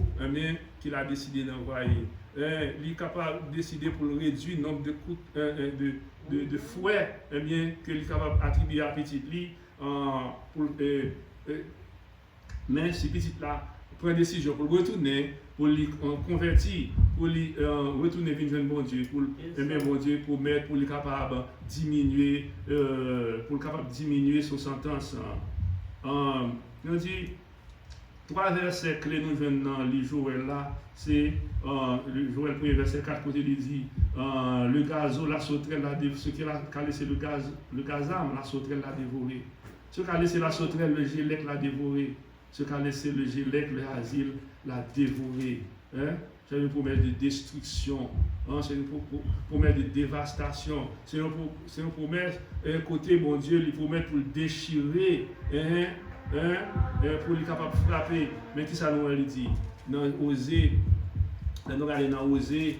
qu'il a décidé d'envoyer. Il est capable de décider pour réduire le nombre de coups de fouet qu'il est capable d'attribuer à petit lit. Mais si petit là prend une décision pour retourner, pour lui convertir, pour lui retourner vers bon Dieu, pour aimer bon Dieu, pour mettre, pour lui capable diminuer, son sentence. Nous dit 3 versets clés nous venons dans les Joël là, c'est le Joël 1 verset 4 côté il dit le gazo, la sauterelle l'a dévoré, ce qui a laissé le gazam, la sauterelle l'a dévoré. Ce qui a laissé la sauterelle, le gélec l'a dévoré. Ce qu'a laissé le gélec, le asile, l'a dévoré. c'est une promesse de destruction, hein, c'est une promesse de dévastation, c'est une promesse, côté mon Dieu, il promet pour le déchirer, pour être capable de frapper. Mais qui ça nous dit? Dans Osée, nous allons dans Osée,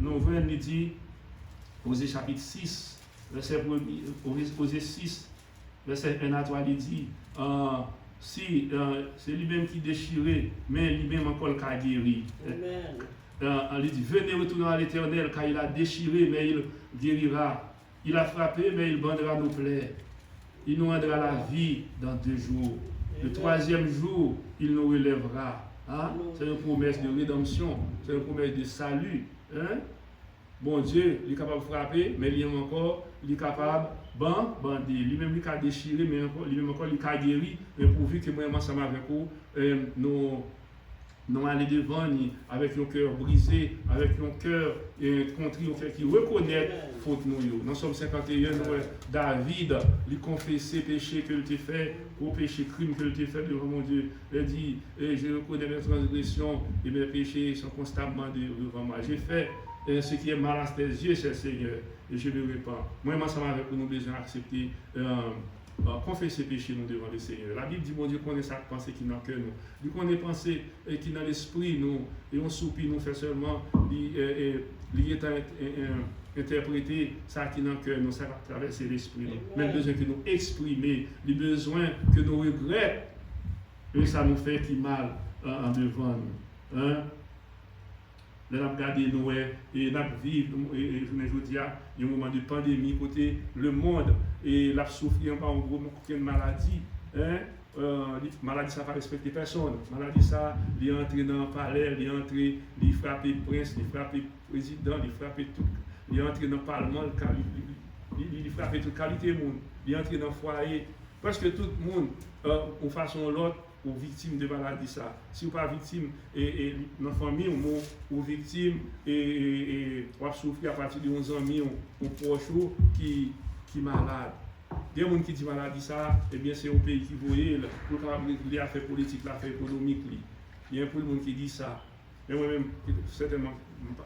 nous venons nous dire, Osée chapitre 6, verset 1, Osée 6, verset 1 à 3, il dit, si c'est lui-même qui déchirait, mais lui-même encore le cas guéri. Il dit, venez retourner à l'Éternel, car il a déchiré, mais il guérira. Il a frappé, mais il bandera nos plaies. Il nous rendra la vie dans 2 jours. Le 3e jour, il nous relèvera. Hein? C'est une promesse de rédemption, c'est une promesse de salut. Hein? Bon Dieu, il est capable de frapper, mais lui-même encore, il est capable de bander. Lui-même, il a déchiré, mais lui-même encore, il a guéri. Mais pourvu que moi, ensemble avec vous, nous allons devant avec un cœur brisé, avec un cœur contrit, un cœur qui reconnaît faute nous. Dans Somme 51, David lui confessait péché que il a fait, ou péché crime que il a fait devant mon Dieu. Il dit, je reconnais mes transgressions et mes péchés sont constamment devant moi. J'ai fait ce qui est mal à tes yeux, cher Seigneur, et je le répands. Moi, ensemble avec vous, nous besoin d'accepter. Confesser péché nous devant le Seigneur. La Bible dit, mon Dieu, connaît sa pensée qui n'a que nous. Lui connaît pensée qui dans l'esprit nous, et on soupire nous fait seulement, il est interpréter ça qui n'a que nous, ça va traverser l'esprit nous. Même besoin que nous exprimer, les besoins que nous regrettons, et ça nous fait qui mal en devant nous. Hein? Nous avons regardé nous et nous vivons, et je dis, il y a un moment de pandémie, côté le monde, et la souffrir par un gros une maladie. Hein? Maladie, ça ne va pas respecter personne. Maladie, ça, il est entré dans le palais, il est entré, il frappe le prince, il frappe le président, il frappe tout. Il est entré dans le parlement, il frappe toute qualité de monde. Il est entré dans le foyer. Parce que tout le monde, de façon ou l'autre, ou victime de maladie ça. Si vous pas victime et dans la famille ou victime et ou souffrir à partir de 11 ans ou proche qui malade. Il y a des gens qui disent maladie ça, eh bien c'est un pays qui voyait pour les affaires politiques, l'affaire économique. Il y a un peu de monde qui dit ça. Mais moi-même, certainement,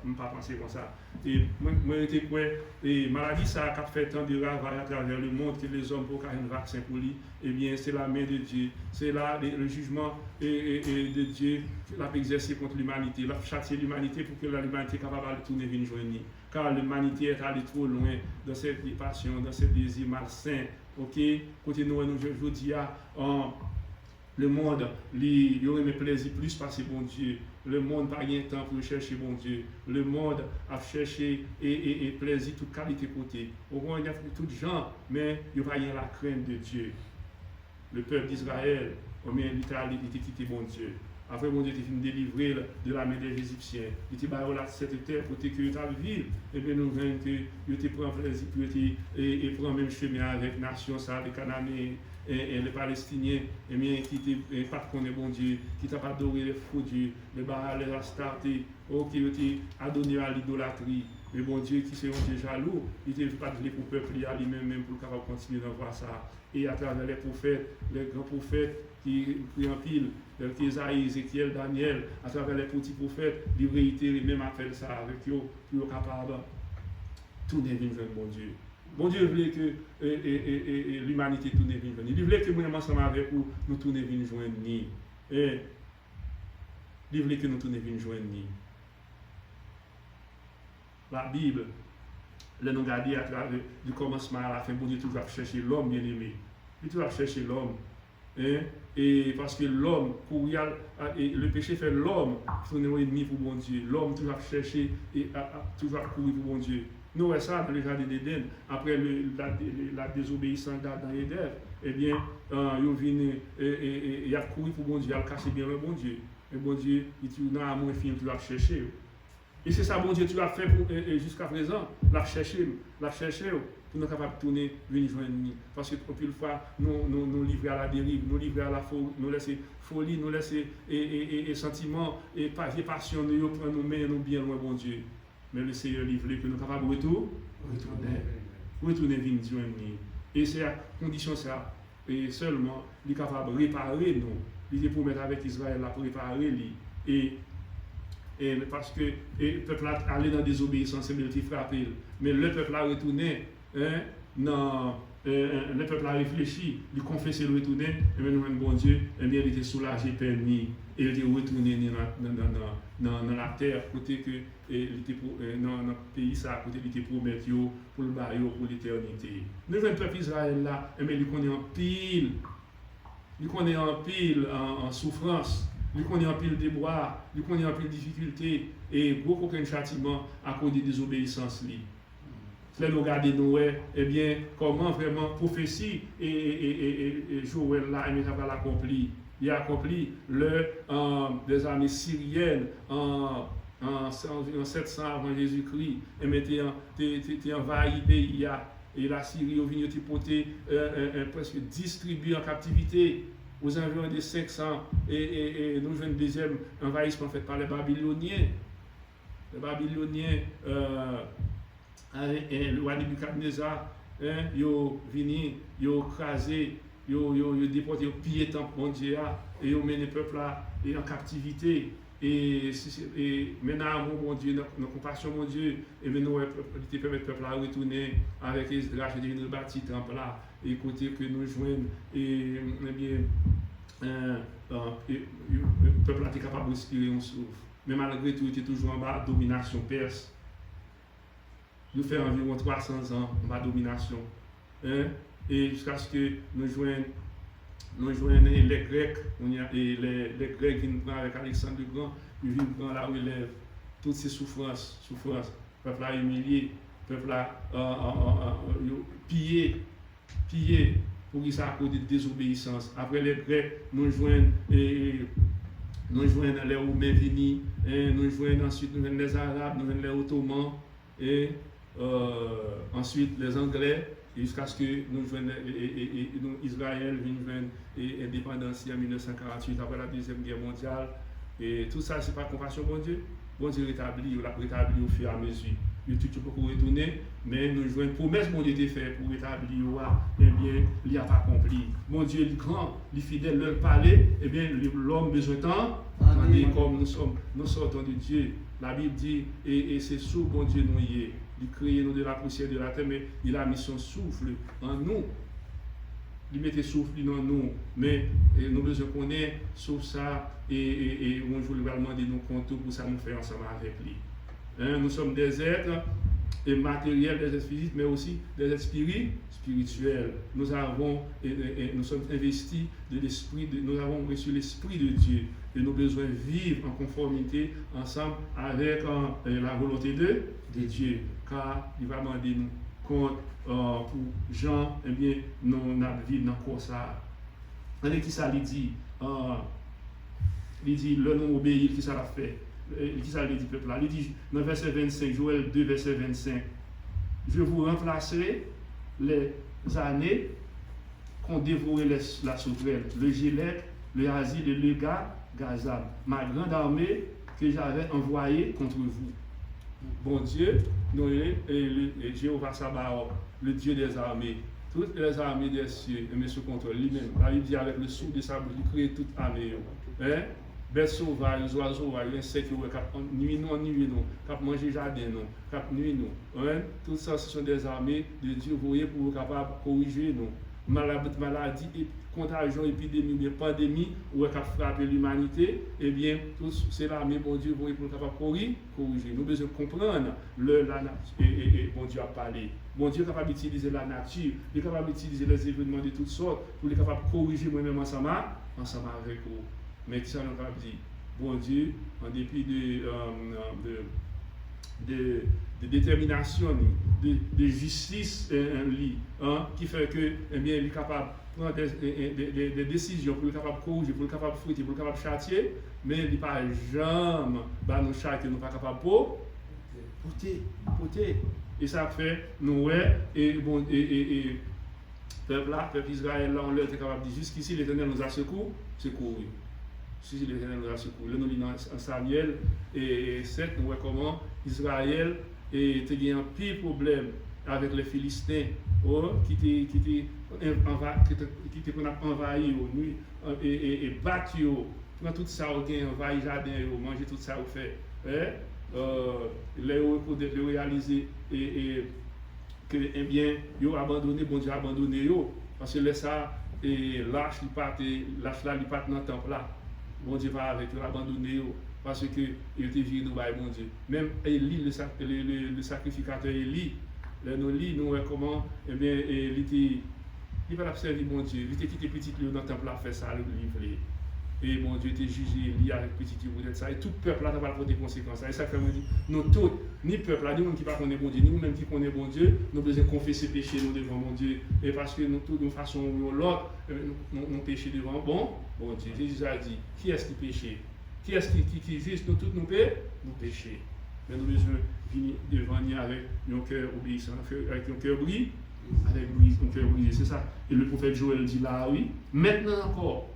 je ne pas penser comme ça. Et moi, j'étais quoi, et maladie, ça a fait tant de ravages à travers le monde que les hommes pour avoir un vaccin pour lui. Eh bien, c'est la main de Dieu. C'est là le jugement de Dieu qu'il a exercé contre l'humanité. Il a châtié l'humanité pour que l'humanité soit capable de tourner vers journée. Car l'humanité est allée trop loin dans cette passion, dans ce désir malsain. Ok? Côté nous, je dis, le monde, il y aurait mes plaisirs plus parce que bon Dieu. Le monde n'a pas de temps pour chercher bon Dieu. Le monde a cherché et plaisir toute qualité côté. Au moins, il y a tout gens, mais il n'y a pas la crainte de Dieu. Le peuple d'Israël, il était quitté bon Dieu. Après, bon Dieu était fini délivrer de la main des Égyptiens. Il était barré là cette terre pour que tu vivre. Et bien, nous voyons que il était pris plaisir pour et prend même chemin avec la nation, ça, les Cananéens. Et les Palestiniens, eh bien, qui n'ont pas connu bon Dieu, qui n'ont pas adoré les faux dieux, les Baal, les Astartés, qui ont adoré à l'idolâtrie. Mais bon Dieu, qui s'est rendu jaloux, il n'était pas de pour le peuple, lui-même pour capable continuer d'en voir ça. Et à travers les prophètes, les grands prophètes qui en pile, Isaïe, Ézéchiel, Daniel, à travers les petits prophètes, ils réitèrent même appel ça avec eux, pour être capable de tourner vers bon Dieu. Bon Dieu voulait que l'humanité tourne vers nous. Il voulait que nous, ensemble avec vous, nous tournions vers nous. Et il voulait que nous tournions vers nous. La Bible, nous regarder à travers du commencement à la fin, bon Dieu toujours chercher l'homme bien-aimé. Il toujours chercher l'homme. Et parce que l'homme, le péché fait l'homme son ennemi pour bon Dieu. L'homme toujours chercher et toujours courir pour bon Dieu. Nous voyons ça dans le jardin d'Éden, après la désobéissance d'Adam et d'Ève, eh bien, il a couru pour bon Dieu, il a caché bien le bon Dieu. Et bon Dieu, il dit, non, à mon fils, tu vas chercher. Et c'est ça, bon Dieu, tu l'as fait jusqu'à présent, la chercher pour nous capables de tourner, venir joindre nous. Parce que, plus de fois, nous livrer à la dérive, nous livrer à la folie, nous laisser folie, nous laisser sentiments, et passion, nous prendre nos mains, nous bien loin, bon Dieu. Mais le Seigneur livre que nous sommes capables de retourner vers Dieu. Et c'est à condition ça, et seulement, il est capable de réparer nous. Il est pour mettre avec Israël, pour réparer lui. Et Et parce que le peuple a allé dans la désobéissance, il a frappé. Mais le peuple a retourné, le peuple a réfléchi, il a confessé le retourné, et bien nous, bon Dieu, eh bien, il était soulagé, permis, et il était retourné dans la terre, côté que dans le pays, ça, côté il était promis pour le barrio, pour l'éternité. Nous, le peuple Israël là, eh bien, il connaît en pile. Il connaît en pile en souffrance, il connaît en pile déboire, il connaît en pile difficulté et beaucoup aucun châtiment à cause de désobéissance. Là, nous regardons Noé, eh bien, comment vraiment prophétie et Joël là, il a accompli. Il a accompli des armées syriennes en 700 avant Jésus-Christ, et envahi le pays. Et la Syrie, au venu presque distribuée en captivité aux environs de 500. Et nous avons un deuxième envahissement fait par les Babyloniens. Les Babyloniens, le roi Nebuchadnezzar, ils sont venus, ils ont crasé, ils ont déporté, ils ont pillé le temple mon Dieu, et ils ont mené le peuple en captivité. Et maintenant, mon Dieu, notre compassion, mon Dieu, et maintenant, il permet le peuple à retourner avec Esdras, et de bâtir le temple là, et côté que nous joignons, et bien, le peuple a été capable de respirer un souffle. Mais malgré tout, il était toujours en bas de domination perse. Nous faisons environ 300 ans en bas de domination. Et jusqu'à ce que nous joignons les Grecs, et les Grecs qui nous prennent avec Alexandre le Grand, ils viennent prendre la relève, toutes ces souffrances, le peuple a humilié, le peuple a pillé, pour qu'ils ça à cause de désobéissance. Après les Grecs, nous joignons les Roumains venus, nous joignons ensuite les Arabes, nous joignons les Ottomans, et ensuite les Anglais. Jusqu'à ce que nous joignons Israël vienne indépendance en 1948 après la Deuxième Guerre mondiale. Et tout ça, ce n'est pas compassion, bon Dieu. Bon Dieu rétablit, il l'a rétabli au fur et à mesure. Il y a tout beaucoup retourner, mais nous jouons une promesse, bon Dieu, était faite pour rétablir, eh bien, il n'y a pas accompli. Mon Dieu, il est grand, il est fidèle, leur parler, eh bien, l'homme besoin de temps. Comme nous sortons de Dieu, la Bible dit, et c'est sous bon Dieu nous y est. Il crée nous de la poussière de la terre, mais il a mis son souffle en nous. Il mettait souffle en nous, mais nous besoin qu'on ait sauf ça, et on joue également de nos comptes pour ça nous faire ensemble avec lui. Nous sommes des êtres matériels, des êtres physiques, mais aussi des êtres spirituels. Nous sommes investis de l'esprit, nous avons reçu l'esprit de Dieu. Et nous avons besoin de vivre en conformité ensemble avec la volonté de Dieu. Car il va demander nous compte pour Jean, eh bien, nous vivons dans le corps ça. Regardez qui ça lui dit. Il dit, le nom obéit, qui ça l'a fait. Qui ça lui dit, peuple là. Il dit, dans verset 25, Joël 2, verset 25, je vous remplacerai les années qu'ont dévoré la sauterelle, le gilet, le asile et le Gazam, ma grande armée que j'avais envoyée contre vous. Bon Dieu, et Jéhovah Sabaoth, le Dieu des armées, toutes les armées des cieux, et sous contrôle lui-même. La Bible dit avec le souffle de sa bouche, il crée toute armée. Bêtes sauvages, oiseaux sauvages, insectes, nuit non, cap manger jardin, cap nuit non. Tout ça, ce sont des armées de Dieu voyez pour capable corriger nous. Maladie, contagion, épidémie, pandémie, ou qui a frappé l'humanité, eh bien, c'est l'armée, bon Dieu, pour capable corriger. Nous devons comprendre la nature, et bon Dieu a parlé. Bon Dieu est capable d'utiliser la nature, il est capable d'utiliser les événements de toutes sortes, pour être capable de corriger moi-même ensemble avec vous. Mais qui ça nous a dit? Bon Dieu, en dépit de détermination, de justice qui fait que, eh bien, il est capable de prendre des décisions pour être capable de corriger, pour être capable de fouetter, pour être capable de châtier, mais il n'est pas jamais nous châtier, nous ne sommes pas capables de porter. Et ça fait, nous, et peuple Israël, là, on leur était capable de dire jusqu'ici, l'Éternel nous a secouru. Si l'Éternel nous a secouru. Là, nous lisons en Samuel et 7, nous voyons comment Israël était un pire problème avec les Philistins qui étaient envahis et battus. Prends tout ça, envahi jardin, manger tout ça, fait. les réaliser et que eh bien yo abandonné bon Dieu abandonné yo parce que laisse ça et lâche là il pas dans temple là bon Dieu va avec eux abandonné yo parce que il était viré nous bail bon Dieu même Élie le sacrificateur Élie nous lit nous comment eh bien il va servir mon Dieu il était quitté petit lieu dans le temple là faire ça le livre et mon Dieu était jugé lié avec petit lieu ça et tout peuple là va prendre des conséquences et ça fait me dit nous tous ni peuple là ni monde qui pas connaît bon Dieu ni nous même qui connaît bon Dieu nous besoin confesser péché nous devant mon Dieu et parce que nous tous de façon ou l'autre nous péché devant bon Dieu Jésus a dit qui est-ce qui péché qui est-ce qui juste nous tous nous péché mais nous besoin venir devant avec un cœur obéissant avec un cœur brisé avec un cœur brisé c'est ça et le prophète Joël dit là oui maintenant encore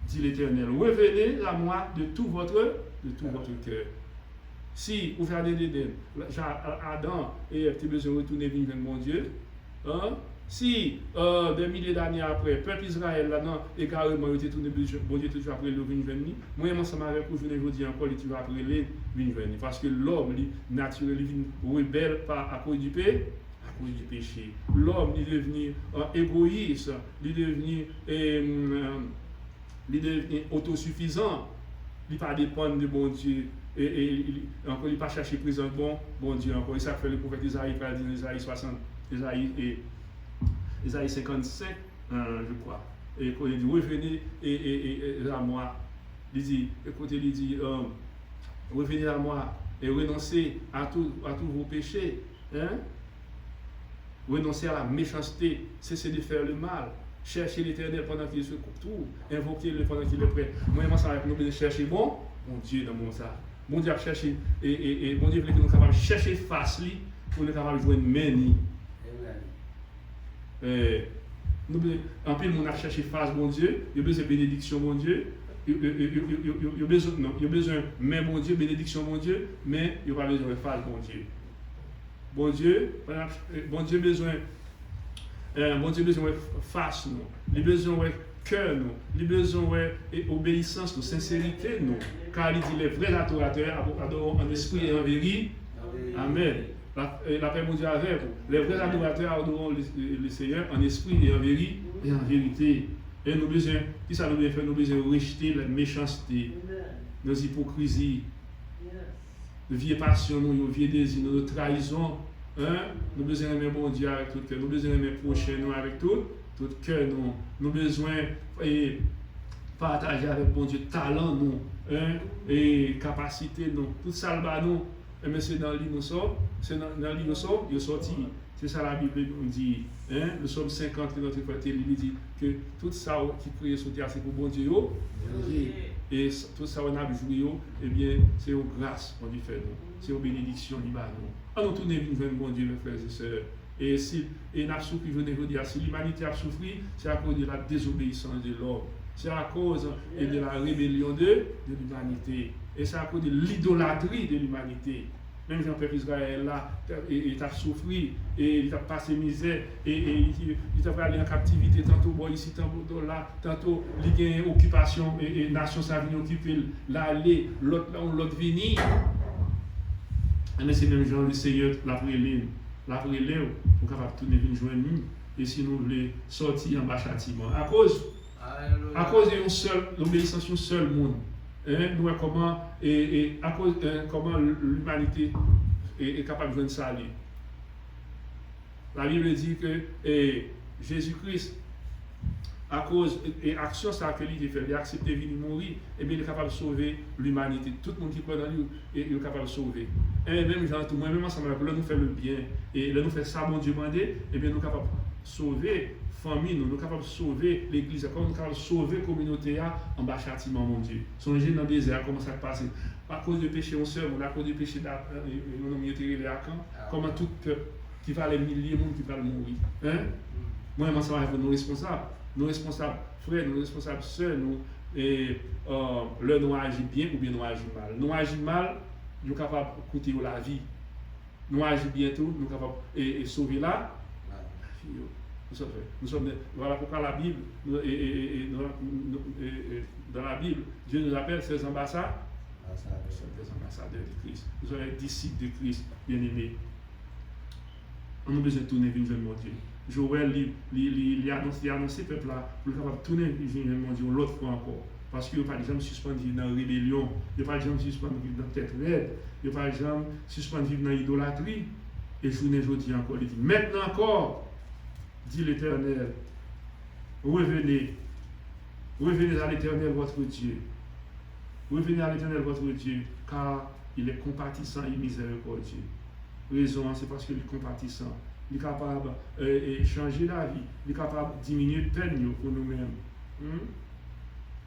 dit l'Éternel, revenez à moi de tout votre cœur. Si vous regardez l'Éden, Adam et tu besoin de retourner vers mon Dieu, si des milliers d'années après, le peuple Israël là-dedans, également, il était tourné bon Dieu toujours après le venir venir, moi, ça m'a pour venir vous dire encore, il toujours après le venir venir. Parce que l'homme, naturellement, il rebelle à cause du péché. Du péché. L'homme il est devenu égoïste, il est devenu autosuffisant, il ne pas dépendre de bon Dieu et encore il ne pas chercher présent bon Dieu encore. Et ça fait le prophète Isaïe par dire Isaïe 60, Isaïe 55, je crois. Et quand il dit revenez et à moi, il dit écoutez il dit revenez à moi et renoncez à tous vos péchés. Renoncer à la méchanceté, cesser de faire le mal, chercher l'Éternel pendant qu'il se trouve, invoquer-le pendant qu'il est prêt. Moi, ça va nous chercher bon Dieu dans mon ça. Bon Dieu a cherché, et bon Dieu veut que nous capables de chercher face lui pour nous capables de jouer une main. En plus, on a cherché face bon Dieu, il y a besoin de bénédiction bon Dieu, il y a besoin de main bon Dieu, bénédiction bon Dieu, mais il n'y a pas besoin de face bon Dieu. Bon Dieu besoin face nous, il besoin cœur nous, il besoin obéissance nous, sincérité nous, car il dit les vrais adorateurs adorent en esprit et en vérité. Amen. La paix mondiale avec vous. Les vrais adorateurs adorent le Seigneur en esprit et en vérité. Et nous besoin, qui ça nous besoin faire? Nous besoin rejeter la méchanceté, nos hypocrisies. De vieilles passions, nos vieux désirs, nos trahisons. Nous avons besoin d'aimer bon Dieu avec tout cœur. Nous avons besoin d'aimer prochain nous avec tout cœur. Nous avons besoin de partager avec bon Dieu talent nous, et capacité nous. Tout ça, mais c'est dans le livre nous sort. C'est dans le livre nous sort, il est sorti. C'est ça la Bible nous dit. Le psaume 50 de notre côté, il dit que tout ça qui prie sur terre, c'est pour bon Dieu. Et tout ça, on a joué, eh bien, c'est aux grâces qu'on lui fait, c'est aux bénédictions du bas. Alors, nous tournons vers bon Dieu, mes frères et sœurs. Et si nous avons souffert, je veux dire, si l'humanité a souffert, c'est à cause de la désobéissance de l'homme. C'est à cause de la rébellion de l'humanité. Et c'est à cause de l'idolâtrie de l'humanité. Même Jean-Père Israël là, il a souffert, et il a passé misère, et il a allé en captivité, tantôt bon, ici, tantôt là, tantôt il y a une occupation, et la nation s'est venue occuper, l'aller, l'autre venir. Et c'est même Jean le Seigneur, la prélève, pour capable de tourner venir joindre nous, et si nous voulons sortir en bas châtiment. À cause de l'obéissance d'un seul monde. Nous voyons comment, comment l'humanité est capable de joindre ça. La Bible dit que Jésus-Christ, à cause de l'action qu'il a fait, il a accepté de venir mourir, et bien il est capable de sauver l'humanité. Tout le monde qui croit dans lui est capable de sauver. Et même moi-même ensemble, là nous faisons le bien, et là nous faisons ça, mon Dieu demandé, et bien nous sommes capables de sauver la famille, nous sommes capables de sauver l'église, nous sommes capables de sauver la communauté en bas châtiment, mon Dieu. Songez dans le désert, comment ça se passe. À cause du péché, on se à cause du péché, on a mis les camps, comment tout peuple qui va les milliers de monde qui va mourir. Moi, ça va être nos responsables. Nos responsables frères, nos responsables sœurs, nous agissons bien ou bien nous agissons mal. Nous agissons mal, nous sommes capables de coûter la vie. Nous agissons bien tout, nous sommes capables de sauver la vie. Voilà pourquoi la Bible, dans la Bible, Dieu nous appelle ses ambassadeurs. Nous sommes des ambassadeurs de Christ. Nous sommes des disciples de Christ, bien-aimés. On a besoin de tourner vers mon Dieu. Joël, il a annoncé peuple là pour le capable de tourner vers mon Dieu l'autre fois encore. Parce que, par exemple, suspendu dans la rébellion, par exemple, suspendu dans la tête raide, par exemple, suspendu dans l'idolâtrie. Et je vous dis encore, il dit, maintenant encore, dit l'Éternel, revenez à l'Éternel votre Dieu. Revenez à l'Éternel votre Dieu, car il est compatissant et miséricordieux. Raison, c'est parce qu'il est compatissant. Il est capable de changer la vie. Il est capable de diminuer le peine pour nous-mêmes.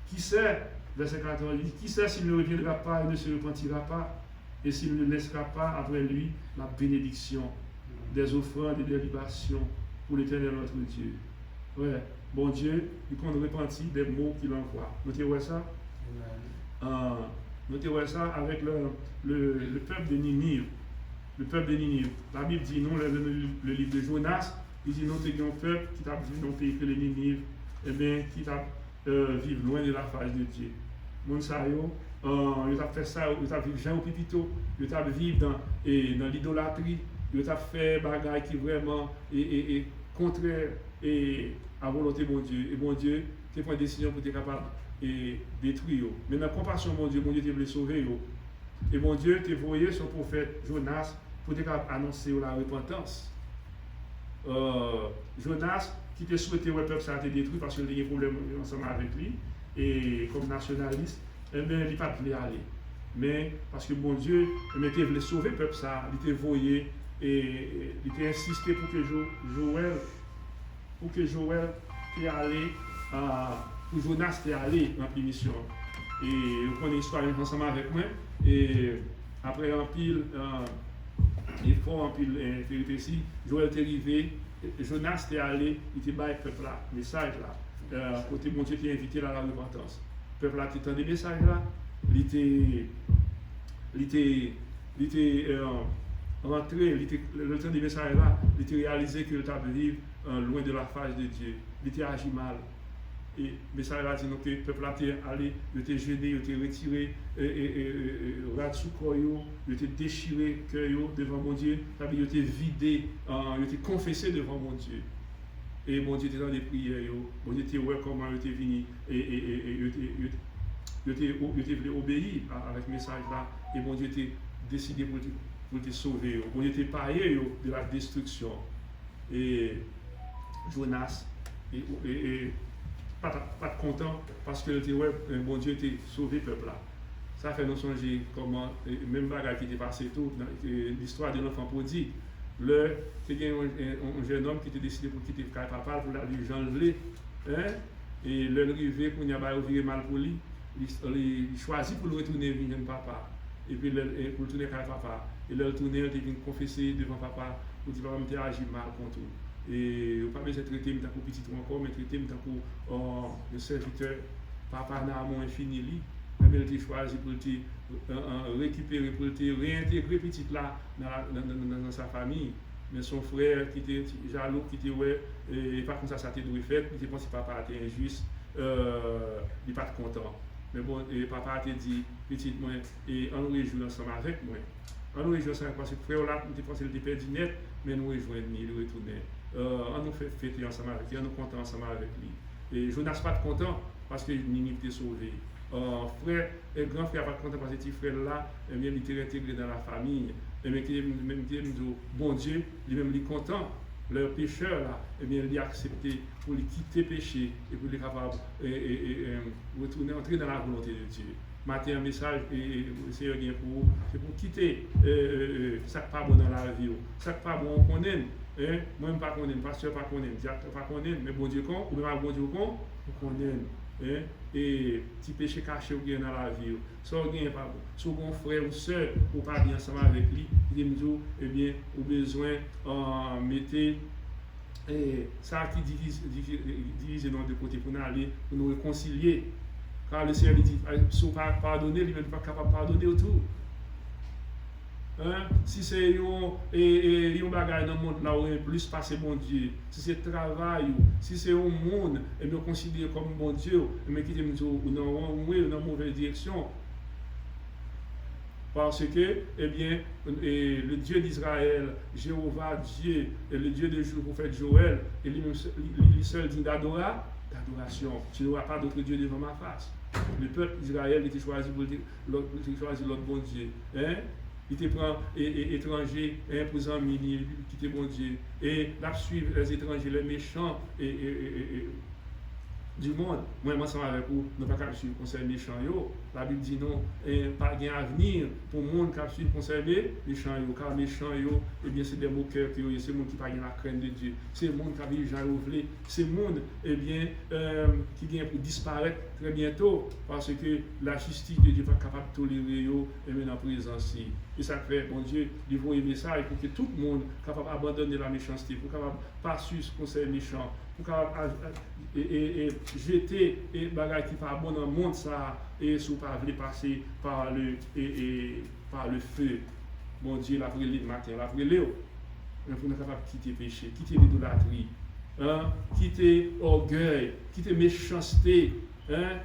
Qui sait, verset 14, il dit, qui sait s'il ne reviendra pas et ne se repentira pas, et s'il ne laissera pas après lui la bénédiction des offrandes et des libations pour l'Éternel notre Dieu. Ouais, bon Dieu, il compte repentir des mots qu'il envoie. Notez-vous ça? Notez-vous ça avec le peuple de Ninive. Le peuple de Ninive. La Bible dit non, le livre de Jonas, il dit non, c'est un peuple qui t'a vu dans le pays que les Ninive, et bien qui t'a vivre loin de la face de Dieu. Mon sayo, il t'a fait ça, il t'a vivre Jean au Pipito, il t'a vivre dans l'idolâtrie, il t'a fait bagaille qui vraiment est contraire à la volonté de mon Dieu. Et mon Dieu, tu prends une décision pour être capable de détruire. Mais dans la compassion, mon Dieu, tu veux sauver. Et mon Dieu, tu voyé son prophète Jonas pour être capable d'annoncer la repentance. Jonas, qui te souhaitait que le peuple soit détruit parce qu'il y a des problèmes ensemble avec lui, et comme nationaliste, eh bien, il n'a pas pu aller. Mais parce que mon Dieu, il voulait sauver le peuple, ça, il était voyé et il était insisté pour que Joël puisse aller, pour Jonas puisse aller en mission. Et vous prenez l'histoire ensemble avec moi, et après un pile, il faut un pile péripéties, Joël est arrivé. Jonas était allé, il était bas le peuple là, message là. Côté mon Dieu qui invité à la repentance. Le peuple là, qui entendait des messages là, il était rentré, le temps des messages là, il était réalisé que le temps de vivre loin de la face de Dieu. Il était agi mal. Et le message là dit que le peuple là était allé, il était gêné, il était retiré, rat sous corps, il était déchiré cœur devant mon Dieu, il était vidé, il était confessé devant mon Dieu. Et mon Dieu était dans des prières, mon Dieu était ouais comment il était venu, et il était venu obéir avec le message là, et mon Dieu était décidé pour te sauver, mon Dieu était paré de la destruction. Et Jonas, pas content parce que bon Dieu était sauvé le peuple là. Ça fait nous songer comment, même bagarre qui était passé tout, l'histoire de l'enfant prodigue. C'était un jeune homme qui était décidé pour quitter le papa pour aller Jean Levé. Et le arrivé pour n'y avoir viré mal pour lui, il choisit pour le retourner vers papa. Et puis pour retourner vers papa. Et le retourner, il vient confesser devant papa pour dire papa, je agi mal contre lui. Et pas besoin de traiter tant que petit encore, mais traiter tant que le serviteur, papa n'a moins infini lui. Mais il a choisi pour te récupérer, pour te réintégrer petit là dans sa famille. Mais son frère qui était jaloux, qui était ouais, et pas comme ça t'a dû faire, il était pensé que papa était injuste, il n'est pas content. Mais bon, et papa t'a dit, petit moi, et on nous réjouit ensemble avec moi. On nous réjouit ensemble parce que frère là, il était pensé qu'il était perdu net, mais nous rejoignons, il retournait. On nous fait fêter ensemble avec lui, on nous content ensemble avec lui. Et Jonas pas content parce que Ninive était sauvé. Frère et grand frère pas content parce que petit frère là, eh bien, il était intégré dans la famille. Et bien, même dit, bon Dieu, lui-même il est content. Leur pécheur là, eh bien, il a accepté pour lui quitter péché et pour lui capable retourner, entrer dans la volonté de Dieu. Matin un message et le Seigneur vient pour vous, c'est pour quitter ça pas bon dans la vie, ça pas bon on connaît. Moi, je ne pas connais, pasteur pas connaît, diacre pas connaît, mais bon Dieu con, ou même bon Dieu con, on connaît. Et petit péché caché ou bien dans la vie, ça ou bien pas bon. Si vous avez un frère ou soeur, ou pas bien ensemble avec lui, il me dit, eh bien, vous avez besoin de mettre ça qui divise dans deux côtés pour nous aller, pour nous réconcilier. Car le Seigneur dit, si vous ne pardonnez, il n'est pas capable de pardonner autour. Hein? Si c'est un bagage dans le monde là où il plus passer bon Dieu, si c'est travail, si c'est un monde, et me considérer comme bon Dieu, mais qui te dit ou dans mauvaise direction. Parce que, eh bien, le Dieu d'Israël, Jéhovah, Dieu, et le Dieu du prophète Joël, et lui seul dit d'adoration. Tu n'auras pas d'autre Dieu devant ma face. Le peuple d'Israël était choisi pour l'autre bon Dieu. Hein? Il te prend étranger, imposant mini, qui était bon Dieu. Et là, suivre les étrangers, les méchants du monde. Moi, ensemble avec vous, nous ne pouvons pas suivre le conseil méchant. La Bible dit non, pas de avenir pour le monde qui suit le conseil méchant. Car méchant, eh bien, c'est des moqueurs, c'est le monde qui n'a pas la crainte de Dieu. C'est le monde qui a vu les gens voulés. C'est le monde eh bien, qui vient pour disparaître très bientôt parce que la justice de Dieu n'est pas capable de tolérer et maintenant présence. Et ça fait, bon Dieu, il faut aimer ça et pour que tout le monde soit capable d'abandonner la méchanceté, pour capable de pas suivre ce conseil méchant, pour capable jeter les bagages qui ne sont pas bons dans le monde ça et si vous ne voulez pas passer par le feu. Bon Dieu, la brûlé le matin, la brûlé. Mais vous n'êtes pas capable de quitter le péché, quitter l'idolâtrie, hein? Quitter l'orgueil, quitter la méchanceté, hein?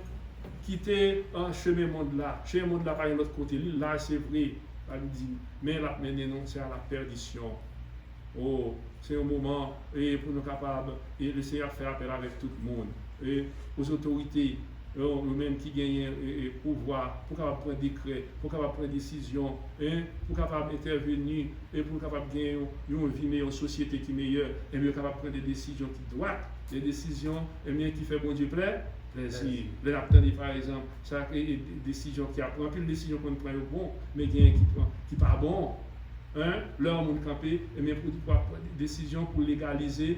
Quitter un chemin monde là. Chemin monde là par l'autre côté, là c'est vrai, mais la non, c'est à la perdition. Oh, c'est un moment et pour nous capables et le Seigneur faire appel avec tout le monde et aux autorités eux-mêmes qui gagnent pouvoir pour capable prendre des décrets, pour capable prendre des décisions, pour capable intervenir et pour capable gagner une vie meilleure, une société qui est meilleure et mieux capable prendre des décisions qui doivent, des décisions et bien qui fait bon Dieu plaisir. Le lapin par exemple, ça crée des décisions qui apprend plus de décisions qu'on prend au bon, mais qui prend qui pas bon. Leur monde campé et bien pour des décisions pour légaliser